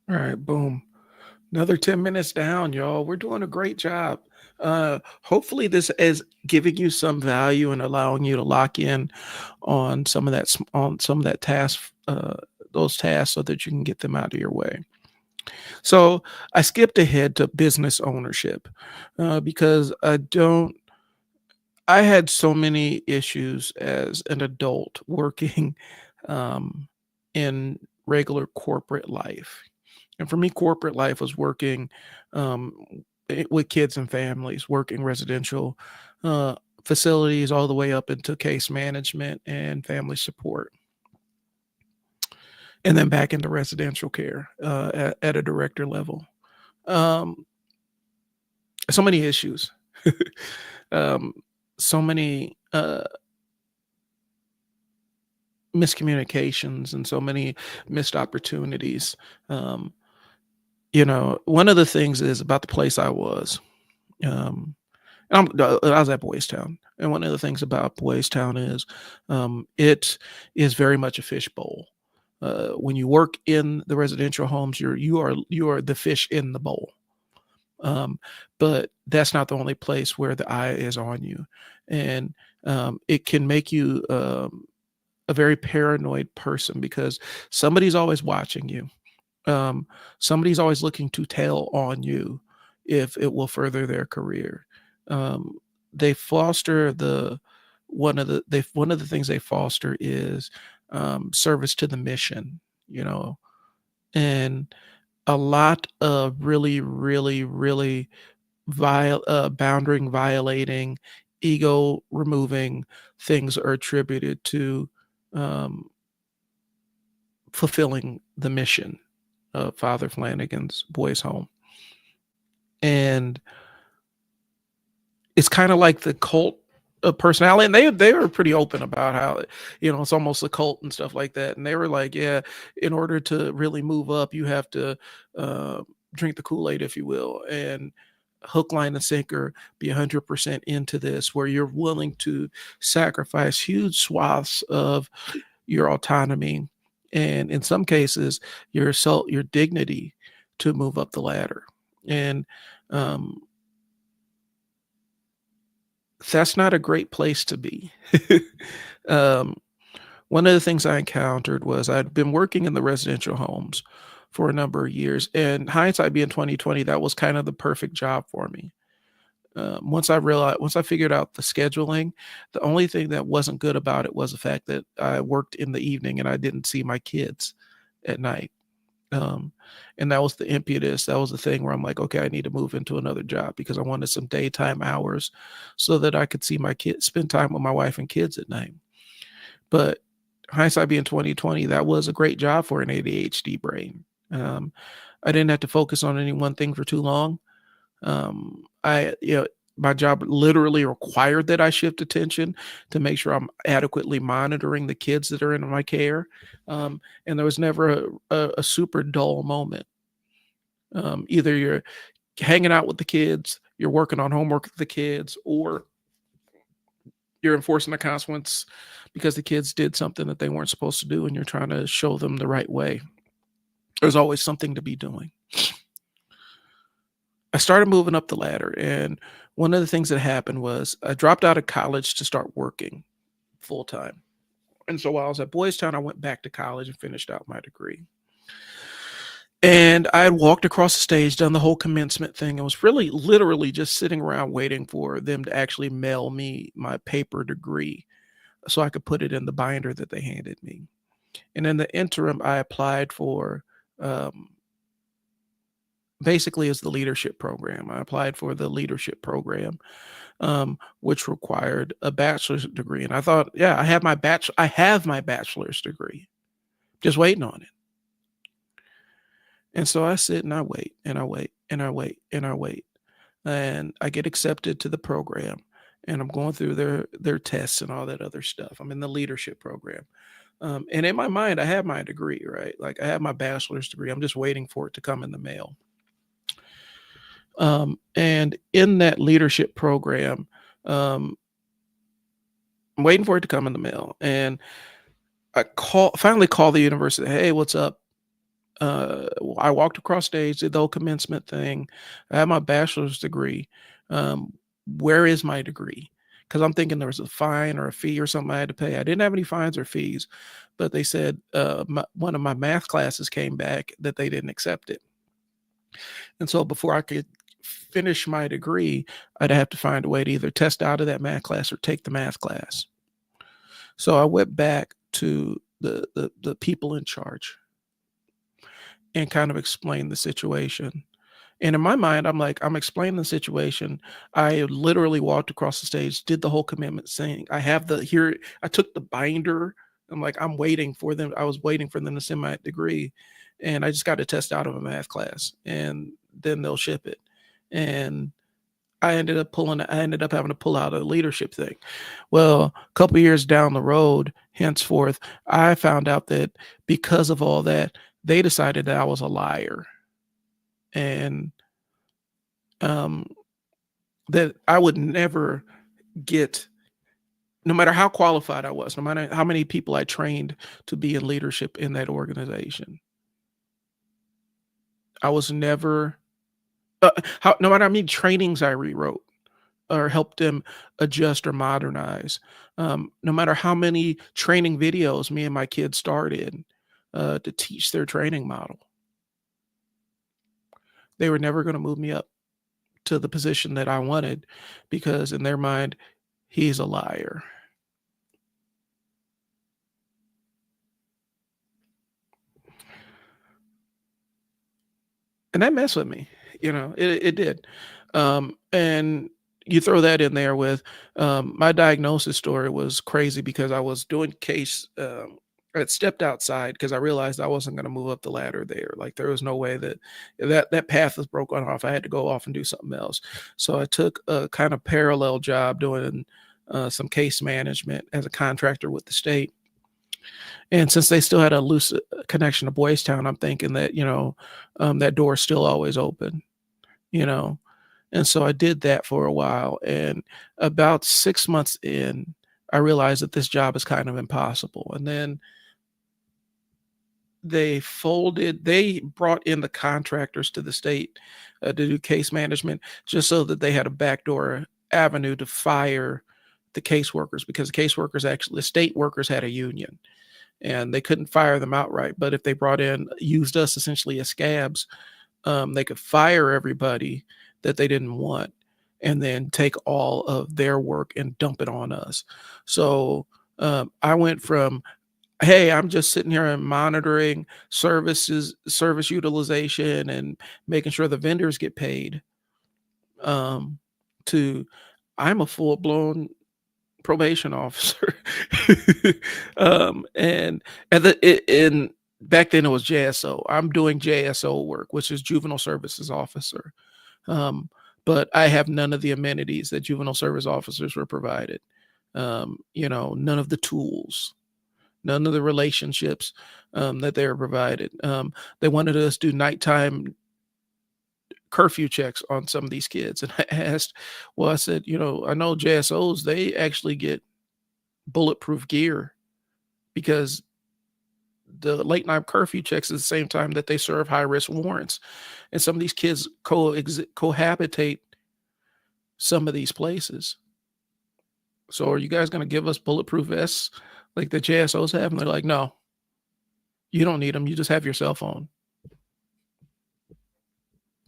All right, boom. Another 10 minutes down, y'all. We're doing a great job. Hopefully this is giving you some value and allowing you to lock in on some of that on some of that task those tasks so that you can get them out of your way. So, I skipped ahead to business ownership because I had so many issues as an adult working um, in regular corporate life. And for me, corporate life was working um, with kids and families, working residential uh, facilities all the way up into case management and family support, and then back into residential care at a director level. Um, so many issues, um, so many miscommunications, and so many missed opportunities. Um, one of the things is about the place I was. Um, I was at Boys Town, and one of the things about Boys Town is, it is very much a fishbowl. When you work in the residential homes, you are the fish in the bowl. Um, but that's not the only place where the eye is on you, and it can make you a very paranoid person because somebody's always watching you. Um, Somebody's always looking to tell on you if it will further their career. Um, they foster the one of the things they foster is service to the mission, you know, and a lot of really, really, really boundary violating, ego removing things are attributed to um, fulfilling the mission of Father Flanagan's Boys Home. And it's kind of like the cult of personality. And they were pretty open about how, it's almost a cult and stuff like that. And they were like, yeah, in order to really move up, you have to uh, drink the Kool-Aid, if you will, and hook, line, and sinker, be 100% into this, where you're willing to sacrifice huge swaths of your autonomy, and in some cases your dignity, to move up the ladder. And um, that's not a great place to be. um, One of the things I encountered was I'd been working in the residential homes for a number of years, and hindsight being 2020, that was kind of the perfect job for me. Once I figured out the scheduling, the only thing that wasn't good about it was the fact that I worked in the evening and I didn't see my kids at night. Um, and that was the impetus. That was the thing where I'm like, okay, I need to move into another job because I wanted some daytime hours so that I could see my kids, spend time with my wife and kids at night. But hindsight being 2020, that was a great job for an ADHD brain. Um, I didn't have to focus on any one thing for too long. I My job literally required that I shift attention to make sure I'm adequately monitoring the kids that are in my care. And there was never a super dull moment. Either you're hanging out with the kids, you're working on homework with the kids, or you're enforcing a consequence because the kids did something that they weren't supposed to do, and you're trying to show them the right way. There's always something to be doing. I started moving up the ladder, and one of the things that happened was I dropped out of college to start working full time. And so while I was at Boys Town, I went back to college and finished out my degree. And I had walked across the stage, done the whole commencement thing, and was really literally just sitting around waiting for them to actually mail me my paper degree so I could put it in the binder that they handed me. And in the interim, I applied for um, basically as the leadership program. I applied for the leadership program, which required a bachelor's degree. And I thought, yeah, I have my bachelor's degree, just waiting on it. And so I sit and I wait and I wait and I wait and I wait. And I get accepted to the program, and I'm going through their tests and all that other stuff. I'm in the leadership program. And in my mind, I have my degree, right? Like I have my bachelor's degree. I'm just waiting for it to come in the mail. And in that leadership program, um, I'm waiting for it to come in the mail. And finally call the university. Hey, what's up? I walked across stage, did the whole commencement thing. I had my bachelor's degree. Um, where is my degree? Because I'm thinking there was a fine or a fee or something I had to pay. I didn't have any fines or fees, but they said one of my math classes came back that they didn't accept it. And so before I could finish my degree, I'd have to find a way to either test out of that math class or take the math class. So I went back to the people in charge and kind of explained the situation. And in my mind, I'm like, I'm explaining the situation. I literally walked across the stage, did the whole commitment thing. I have the here, I took the binder. I'm like, I'm waiting for them. I was waiting for them to send my degree. And I just got to test out of a math class and then they'll ship it. And I ended up having to pull out a leadership thing. Well, a couple years down the road, henceforth, I found out that because of all that, they decided that I was a liar. And um, that I would never get, no matter how qualified I was, no matter how many people I trained to be in leadership in that organization, I was never, no matter how many trainings I rewrote or helped them adjust or modernize, no matter how many training videos me and my kids started to teach their training model, they were never going to move me up to the position that I wanted because in their mind, he's a liar. And that messed with me, it did. And you throw that in there with my diagnosis story was crazy because I was doing case. I had stepped outside because I realized I wasn't going to move up the ladder there. Like there was no way that path was broken off. I had to go off and do something else. So I took a kind of parallel job doing some case management as a contractor with the state. And since they still had a loose connection to Boys Town, I'm thinking that, that door is still always open, you know. And so I did that for a while. And about 6 months in, I realized that this job is kind of impossible. And then they brought in the contractors to the state to do case management just so that they had a backdoor avenue to fire the caseworkers because the state workers had a union and they couldn't fire them outright. But if they used us essentially as scabs, they could fire everybody that they didn't want and then take all of their work and dump it on us. So I went from, hey, I'm just sitting here and monitoring service utilization and making sure the vendors get paid, um, to I'm a full blown probation officer. And back then it was JSO. I'm doing JSO work, which is juvenile services officer. Um, but I have none of the amenities that juvenile service officers were provided. None of the tools, none of the relationships that they were provided. They wanted us to do nighttime curfew checks on some of these kids. And I said, I know JSOs, they actually get bulletproof gear because the late night curfew checks at the same time that they serve high risk warrants. And some of these kids cohabitate some of these places. So are you guys going to give us bulletproof vests like the JSOs have? And they're like, no, you don't need them. You just have your cell phone.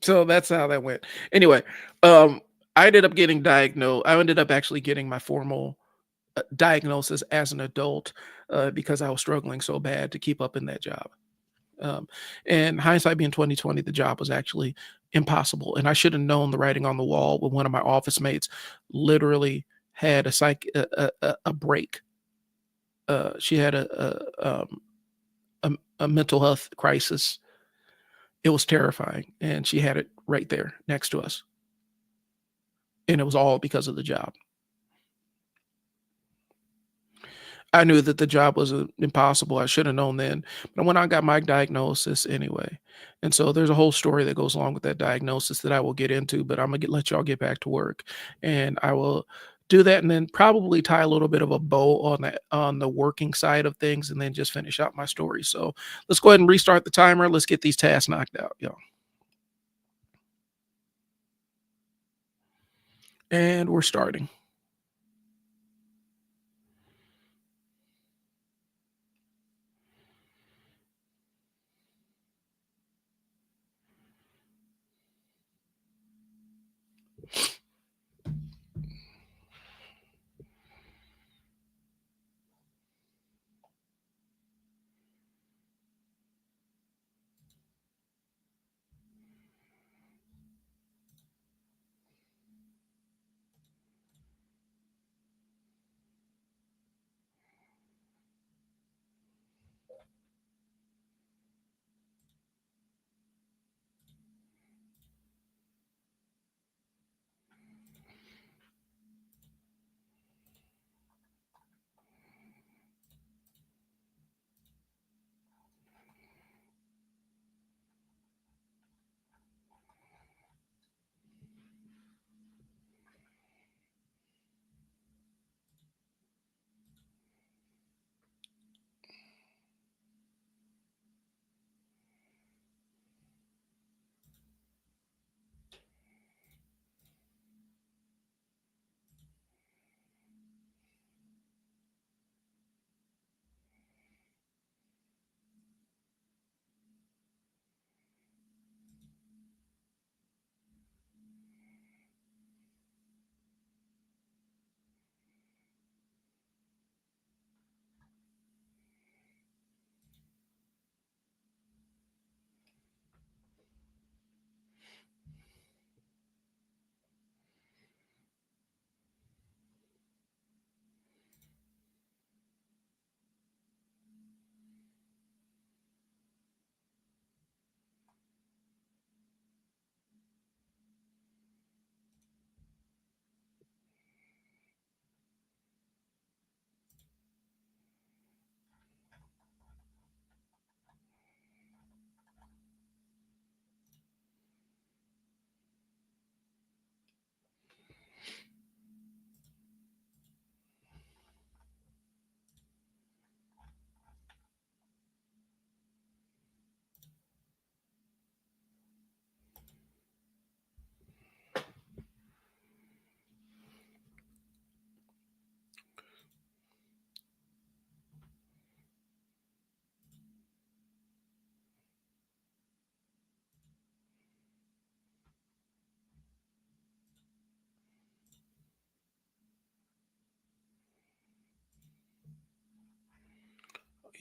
So that's how that went. Anyway, I ended up getting diagnosed. I ended up actually getting my formal diagnosis as an adult because I was struggling so bad to keep up in that job. And hindsight being 2020, the job was actually impossible. And I should have known the writing on the wall when one of my office mates literally had a break. She had a mental health crisis. It was terrifying. And she had it right there next to us. And it was all because of the job. I knew that the job was impossible. I should have known then. But when I got my diagnosis anyway. And so there's a whole story that goes along with that diagnosis that I will get into, but I'm going to let y'all get back to work. And I will do that, and then probably tie a little bit of a bow on that on the working side of things, and then just finish out my story. So let's go ahead and restart the timer. Let's get these tasks knocked out, yo. And we're starting.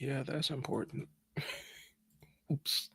Yeah, that's important. Oops.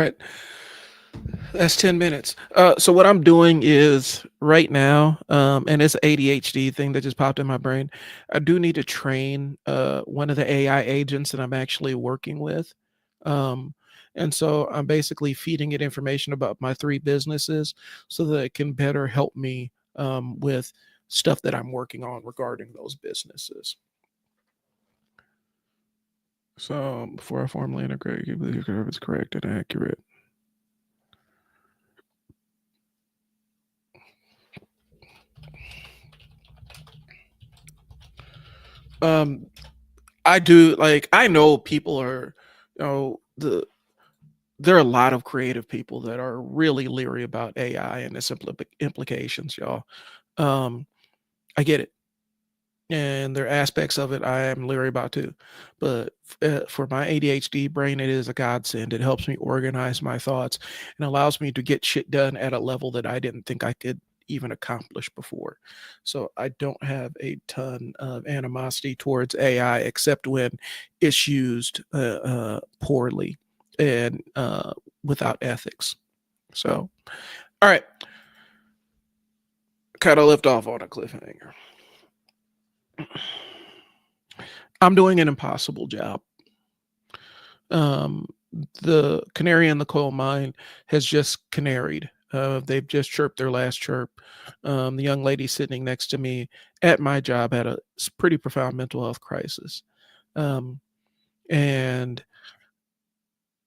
right. That's 10 minutes. So what I'm doing is right now, and it's ADHD thing that just popped in my brain. I do need to train one of the AI agents that I'm actually working with. Um, and so I'm basically feeding it information about my three businesses so that it can better help me with stuff that I'm working on regarding those businesses. So before I formally integrate, you believe your curve is correct and accurate. Um, I do like I know people are, there are a lot of creative people that are really leery about AI and its implications, y'all. Um, I get it. And there are aspects of it I am leery about too. But for my ADHD brain, it is a godsend. It helps me organize my thoughts and allows me to get shit done at a level that I didn't think I could even accomplish before. So I don't have a ton of animosity towards AI except when it's used poorly and without ethics. So, all right, kind of left off on a cliffhanger. I'm doing an impossible job. Um, the canary in the coal mine has just canaried. They've just chirped their last chirp. The young lady sitting next to me at my job had a pretty profound mental health crisis. Um, and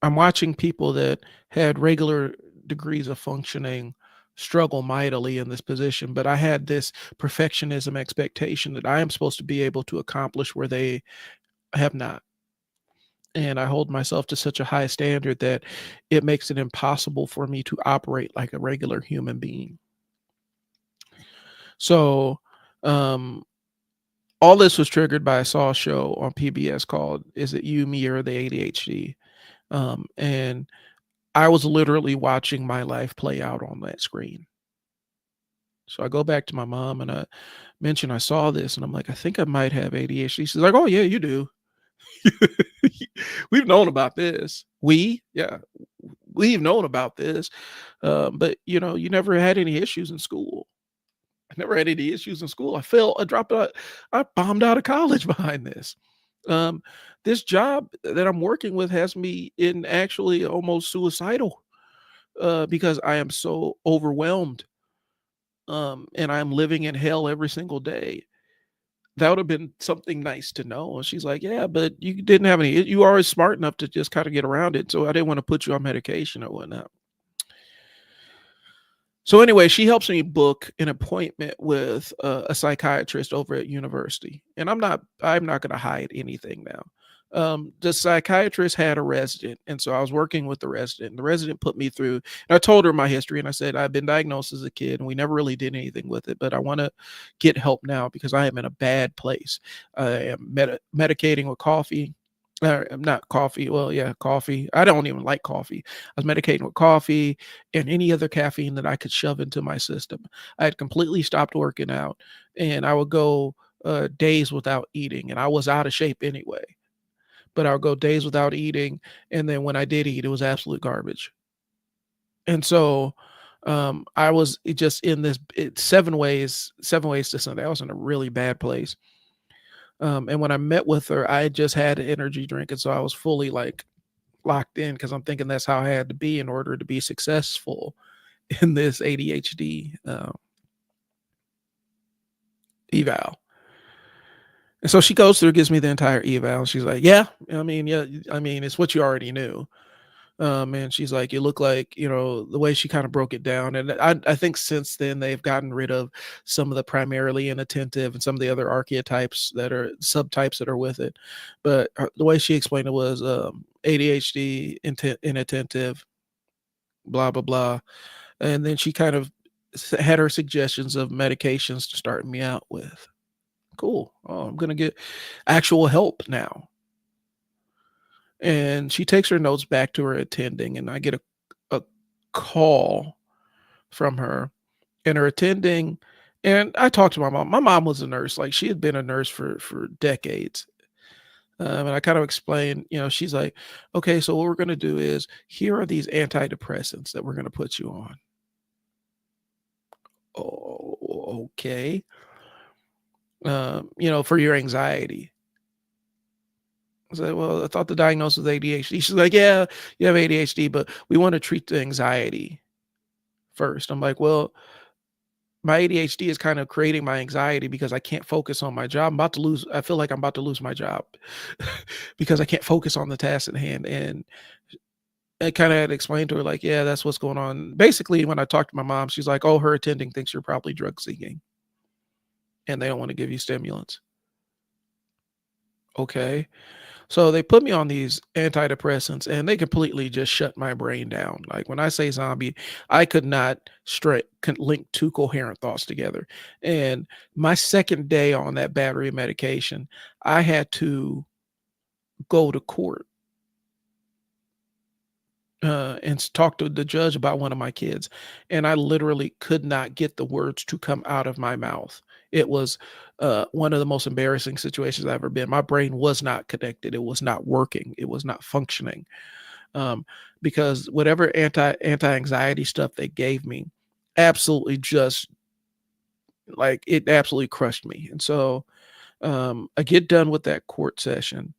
I'm watching people that had regular degrees of functioning struggle mightily in this position, but I had this perfectionism expectation that I am supposed to be able to accomplish where they have not. And I hold myself to such a high standard that it makes it impossible for me to operate like a regular human being. So, um, all this was triggered by I saw a show on PBS called "Is It You, Me, or the ADHD?" And I was literally watching my life play out on that screen. So I go back to my mom and I mention I saw this, and I'm like, I think I might have ADHD. She's like, "Oh yeah, you do. We've known about this. Yeah, we've known about this, but you never had any issues in school. I never had any issues in school. I failed. I dropped out. I bombed out of college behind this. Um, this job that I'm working with has me in actually almost suicidal because I am so overwhelmed, and I'm living in hell every single day. That would have been something nice to know." And she's like, "Yeah, but you didn't have any. You were always smart enough to just kind of get around it. So I didn't want to put you on medication or whatnot." So anyway, she helps me book an appointment with a psychiatrist over at university, and I'm not going to hide anything now. The psychiatrist had a resident, and so I was working with the resident. And the resident put me through, and I told her my history, and I said I've been diagnosed as a kid, and we never really did anything with it, but I want to get help now because I am in a bad place. I am medicating with coffee. Not coffee. Well, yeah, coffee. I don't even like coffee. I was medicating with coffee and any other caffeine that I could shove into my system. I had completely stopped working out, and I would go days without eating, and I was out of shape anyway. But I would go days without eating, and then when I did eat, it was absolute garbage. And so I was just in this 7 ways to Sunday. I was in a really bad place. And when I met with her, I had just had an energy drink, and so I was fully like locked in because I'm thinking that's how I had to be in order to be successful in this ADHD eval. And so she goes through, gives me the entire eval. She's like, "Yeah, yeah, I mean, it's what you already knew." And she's like, "You look like, the way she kind of broke it down." And I think since then they've gotten rid of some of the primarily inattentive and some of the other archetypes that are subtypes that are with it. But the way she explained it was ADHD, inattentive, blah blah blah. And then she kind of had her suggestions of medications to start me out with. Cool. Oh, I'm gonna get actual help now. And she takes her notes back to her attending, and I get a call from her, and her attending. And I talked to my mom. My mom was a nurse. Like, she had been a nurse for decades. And I kind of explained, she's like, okay, so what we're going to do is here are these antidepressants that we're going to put you on. Oh, okay. For your anxiety. I said, well, I thought the diagnosis was ADHD. She's like, yeah, you have ADHD, but we want to treat the anxiety first. I'm like, well, my ADHD is kind of creating my anxiety because I can't focus on my job. I feel like I'm about to lose my job because I can't focus on the task at hand. And I kind of had to explain to her, like, yeah, that's what's going on. Basically, when I talked to my mom, she's like, oh, her attending thinks you're probably drug seeking and they don't want to give you stimulants. Okay. So they put me on these antidepressants and they completely just shut my brain down. Like when I say zombie, I could not link two coherent thoughts together. And my second day on that battery of medication, I had to go to court and talk to the judge about one of my kids. And I literally could not get the words to come out of my mouth. It was one of the most embarrassing situations I've ever been. My brain was not connected. It was not working. It was not functioning. Um, because whatever anti-anxiety stuff they gave me absolutely just like it absolutely crushed me. And so I get done with that court session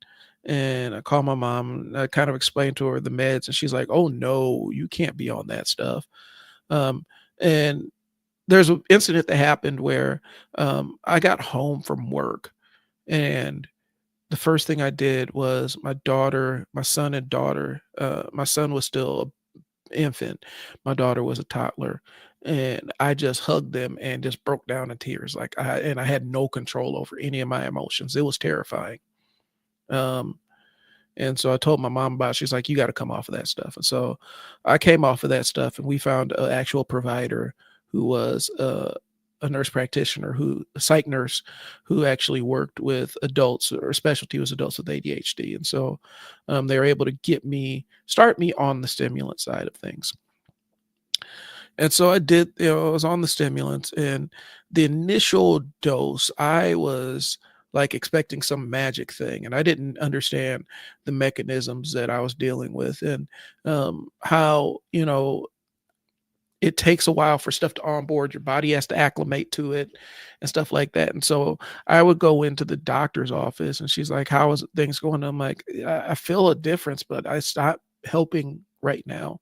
and I call my mom and I kind of explained to her the meds and she's like, "Oh no, you can't be on that stuff." Um, and there's an incident that happened where I got home from work and the first thing I did was my son and daughter, my son was still an infant, my daughter was a toddler. And I just hugged them and just broke down in tears. I had no control over any of my emotions. It was terrifying. Um, and so I told my mom about it. She's like, you got to come off of that stuff. And so I came off of that stuff and we found an actual provider who was a nurse practitioner a psych nurse who actually worked with adults or specialty was adults with ADHD. And so they were able to start me on the stimulant side of things. And so I did, I was on the stimulants and the initial dose, I was like expecting some magic thing and I didn't understand the mechanisms that I was dealing with and how, it takes a while for stuff to onboard. Your body has to acclimate to it and stuff like that. And so I would go into the doctor's office and she's like, how is things going? I'm like, I feel a difference, but I stopped helping right now.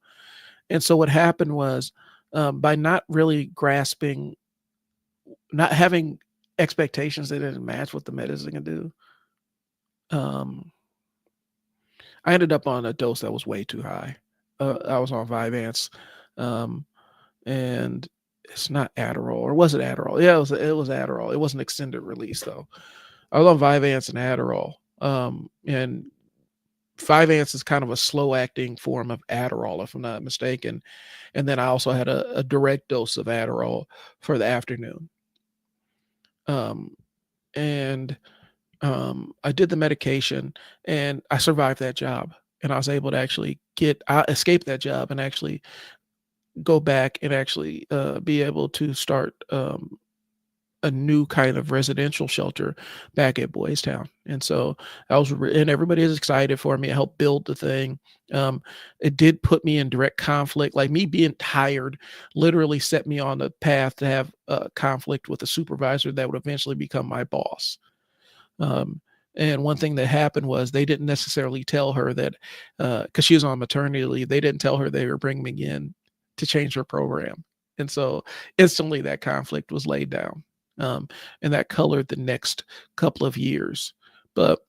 And so what happened was, by not really grasping, not having expectations that didn't match what the medicine can do, um, I ended up on a dose that was way too high. I was on Vyvanse, um, and it's not Adderall, or was it Adderall? Yeah, it was Adderall. It wasn't extended release though. I was on Vyvanse and Adderall, and Vyvanse is kind of a slow acting form of Adderall, if I'm not mistaken. And then I also had a direct dose of Adderall for the afternoon. Um, and I did the medication and I survived that job. And I was able to actually escape that job and actually go back and actually be able to start a new kind of residential shelter back at Boys Town. And so and everybody is excited for me. I helped build the thing. It did put me in direct conflict. Like me being tired literally set me on the path to have a conflict with a supervisor that would eventually become my boss. Um, and one thing that happened was they didn't necessarily tell her that, because she was on maternity leave, they didn't tell her they were bringing me in to change her program. And so instantly that conflict was laid down. Um, and that colored the next couple of years. But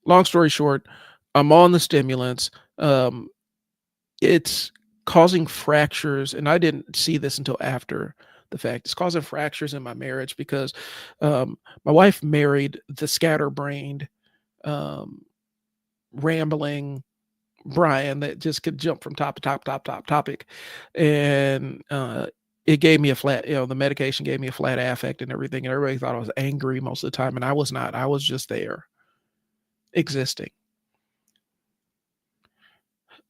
long story short, I'm on the stimulants. It's causing fractures, and I didn't see this until after the fact. It's causing fractures in my marriage because my wife married the scatterbrained, um, rambling Brian that just could jump from top to top topic. And it gave me a flat, the medication gave me a flat affect and everything. And everybody thought I was angry most of the time. And I was not. I was just there existing.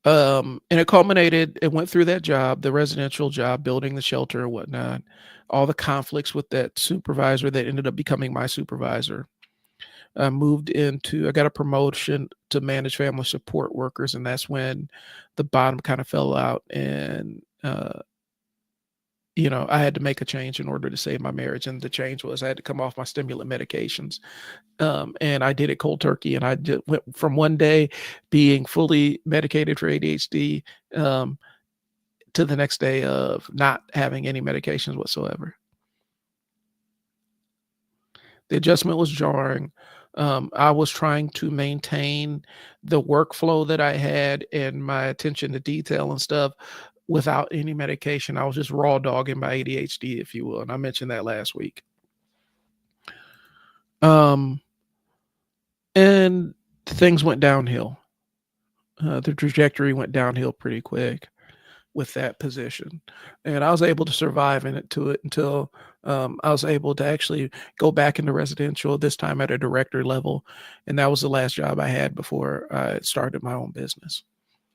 And it went through that job, the residential job, building the shelter and whatnot, all the conflicts with that supervisor that ended up becoming my supervisor. I got a promotion to manage family support workers, and that's when the bottom kind of fell out, and I had to make a change in order to save my marriage, and the change was I had to come off my stimulant medications. And I did it cold turkey, and I just went from one day being fully medicated for ADHD, um, to the next day of not having any medications whatsoever. The adjustment was jarring. I was trying to maintain the workflow that I had and my attention to detail and stuff without any medication. I was just raw dogging my ADHD, if you will, and I mentioned that last week. Um, and things went downhill. The trajectory went downhill pretty quick with that position, and I was able to survive in it to it until I was able to actually go back into residential, this time at a director level, and that was the last job I had before I started my own business.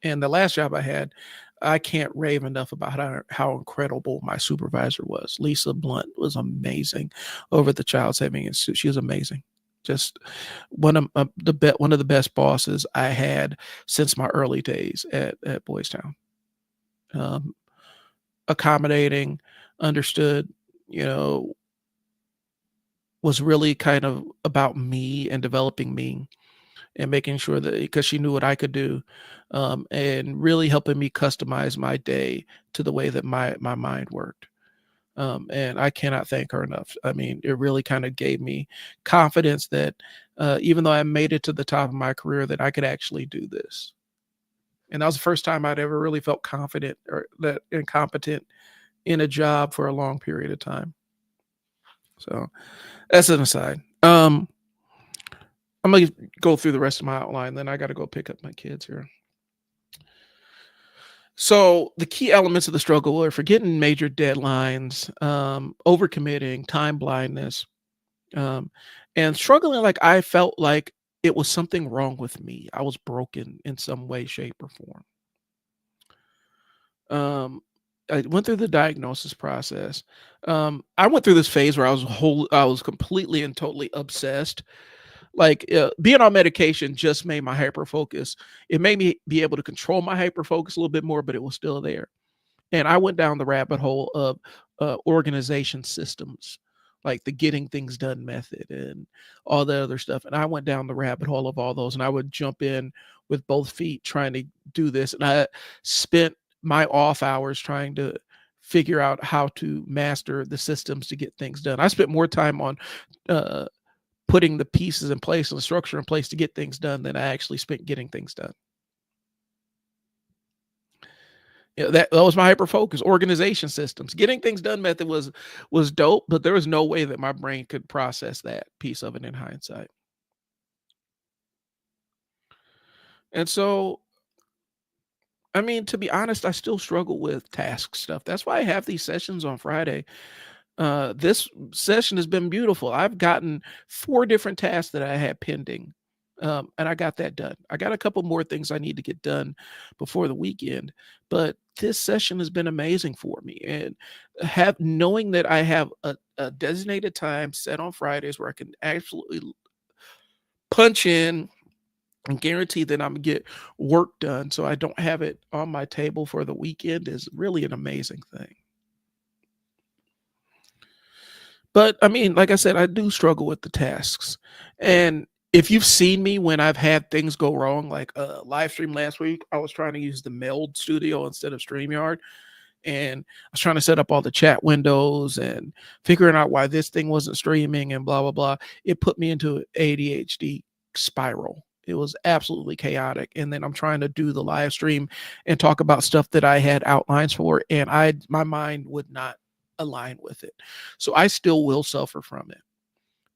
And the last job I had, I can't rave enough about how incredible my supervisor was. Lisa Blunt was amazing over the Child Saving Institute. She was amazing. Just one of the best bosses I had since my early days at Boys Town. Um, Accommodating, understood, you know, was really kind of about me and developing me and making sure that because she knew what I could do, and really helping me customize my day to the way that my mind worked. And I cannot thank her enough. I mean, it really kind of gave me confidence that even though I made it to the top of my career, that I could actually do this. And that was the first time I'd ever really felt confident or that incompetent in a job for a long period of time. So that's an aside. I'm gonna go through the rest of my outline, then I got to go pick up my kids here. So the key elements of the struggle are forgetting major deadlines, overcommitting, time blindness, um, and struggling like I felt like it was something wrong with me. I was broken in some way, shape, or form. Um, I went through the diagnosis process. I went through this phase where I was completely and totally obsessed. Like being on medication just made my hyper focus. It made me be able to control my hyper focus a little bit more, but it was still there. And I went down the rabbit hole of organization systems, like the getting things done method and all the other stuff. And I went down the rabbit hole of all those, and I would jump in with both feet trying to do this. And I spent my off hours trying to figure out how to master the systems to get things done. I spent more time on uh, putting the pieces in place and the structure in place to get things done than I actually spent getting things done. That was my hyper focus. Organization systems, getting things done method was dope, but there was no way that my brain could process that piece of it in hindsight. And so, I mean, to be honest, I still struggle with task stuff. That's why I have these sessions on Friday. This session has been beautiful. I've gotten 4 different tasks that I had pending, and I got that done. I got a couple more things I need to get done before the weekend, but this session has been amazing for me, and have knowing that I have a designated time set on Fridays where I can absolutely punch in and guarantee that I'm gonna get work done so I don't have it on my table for the weekend is really an amazing thing. But I mean, like I said, I do struggle with the tasks. And if you've seen me when I've had things go wrong, like a live stream last week, I was trying to use the Meld Studio instead of StreamYard. And I was trying to set up all the chat windows and figuring out why this thing wasn't streaming and blah, blah, blah. It put me into an ADHD spiral. It was absolutely chaotic. And then I'm trying to do the live stream and talk about stuff that I had outlines for, and my mind would not align with it. So I still will suffer from it.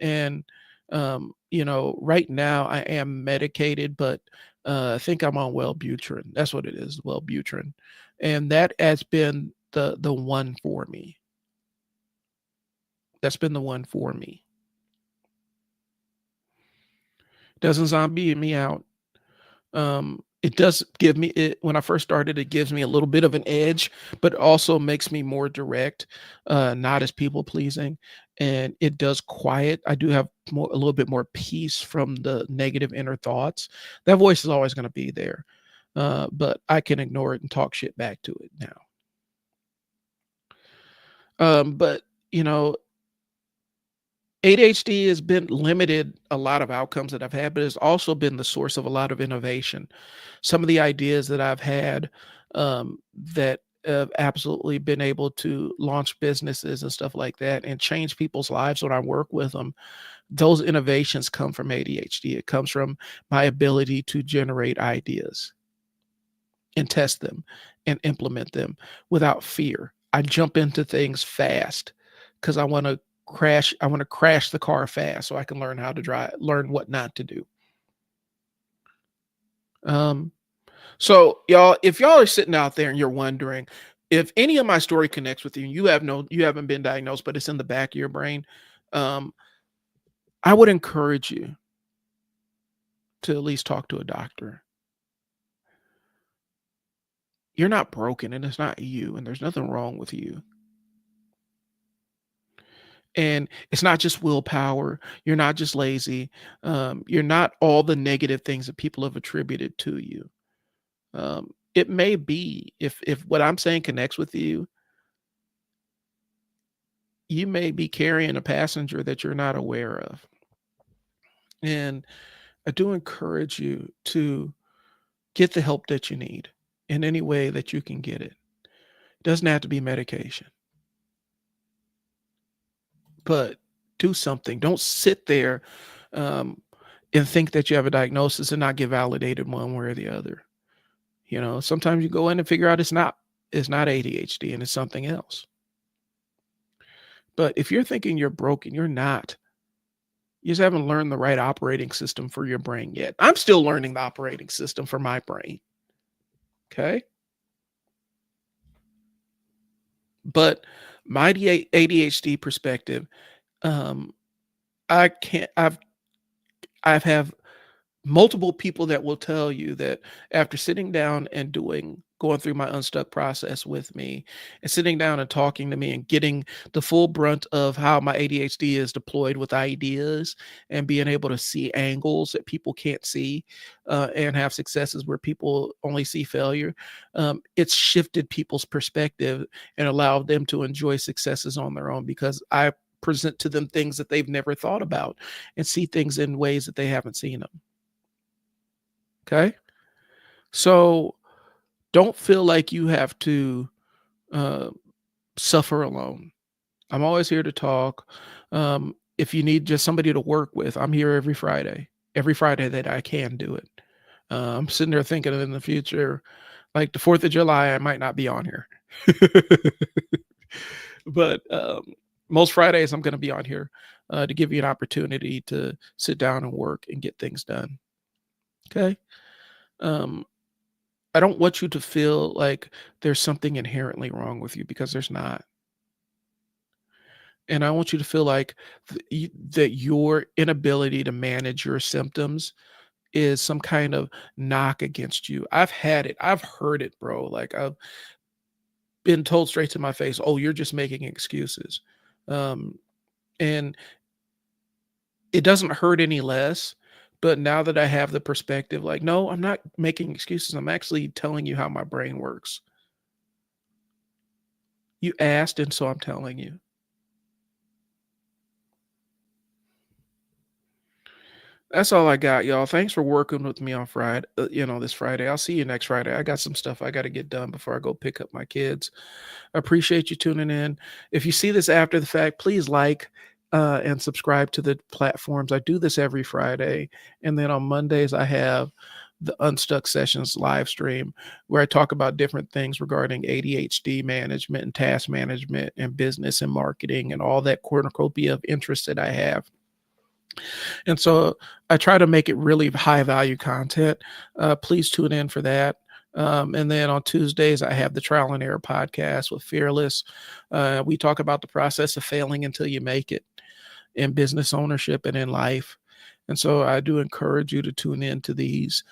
And right now I am medicated, but I think I'm on Wellbutrin. That's what it is, Wellbutrin. And that has been the one for me. That's been the one for me. Doesn't zombie me out. It does give me it when I first started, it gives me a little bit of an edge, but also makes me more direct, not as people pleasing. And it does quiet. I do have a little bit more peace from the negative inner thoughts. That voice is always going to be there, but I can ignore it and talk shit back to it now. But you know, ADHD has been limited a lot of outcomes that I've had, but it's also been the source of a lot of innovation. Some of the ideas that I've had that have absolutely been able to launch businesses and stuff like that and change people's lives when I work with them, those innovations come from ADHD. It comes from my ability to generate ideas and test them and implement them without fear. I jump into things fast because I want to crash the car fast so I can learn how to drive, learn what not to do. Um, so y'all, if y'all are sitting out there and you're wondering if any of my story connects with you, you haven't been diagnosed, but it's in the back of your brain. Um, I would encourage you to at least talk to a doctor. You're not broken and it's not you, and there's nothing wrong with you. And it's not just willpower. You're not just lazy. You're not all the negative things that people have attributed to you. It may be if what I'm saying connects with you, you may be carrying a passenger that you're not aware of. And I do encourage you to get the help that you need in any way that you can get it. It doesn't have to be medication, but do something. Don't sit there um, and think that you have a diagnosis and not get validated one way or the other. Sometimes you go in and figure out it's not ADHD and it's something else. But if you're thinking you're broken, you're not. You just haven't learned the right operating system for your brain yet. I'm still learning the operating system for my brain. Okay. But my ADHD perspective, um, I can't, I've have multiple people that will tell you that after sitting down and going through my unstuck process with me and sitting down and talking to me and getting the full brunt of how my ADHD is deployed with ideas and being able to see angles that people can't see and have successes where people only see failure, it's shifted people's perspective and allowed them to enjoy successes on their own because I present to them things that they've never thought about and see things in ways that they haven't seen them. Okay. So don't feel like you have to uh, suffer alone. I'm always here to talk. If you need just somebody to work with, I'm here every Friday that I can do it. I'm sitting there thinking of in the future, like the 4th of July, I might not be on here. But most Fridays, I'm going to be on here to give you an opportunity to sit down and work and get things done. Okay. Um, I don't want you to feel like there's something inherently wrong with you because there's not. And I want you to feel like that your inability to manage your symptoms is some kind of knock against you. I've had it. I've heard it, bro. Like I've been told straight to my face, "Oh, you're just making excuses." Um, and it doesn't hurt any less. But now that I have the perspective, like, no, I'm not making excuses. I'm actually telling you how my brain works. You asked, and so I'm telling you. That's all I got, y'all. Thanks for working with me on Friday, this Friday. I'll see you next Friday. I got some stuff I got to get done before I go pick up my kids. I appreciate you tuning in. If you see this after the fact, please like and subscribe to the platforms. I do this every Friday. And then on Mondays, I have the Unstuck Sessions live stream where I talk about different things regarding ADHD management and task management and business and marketing and all that cornucopia of interest that I have. And so I try to make it really high value content. Please tune in for that. And then on Tuesdays, I have the Trial and Error podcast with Fearless. We talk about the process of failing until you make it in business ownership and in life. And so I do encourage you to tune in to these.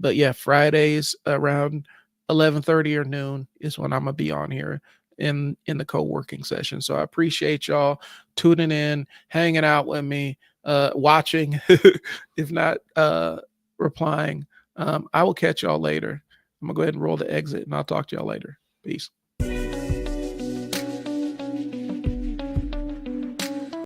But yeah, Fridays around 11:30 or noon is when I'm gonna be on here in the co-working session. So I appreciate y'all tuning in, hanging out with me, watching, if not replying. I will catch y'all later. I'm gonna go ahead and roll the exit and I'll talk to y'all later. Peace.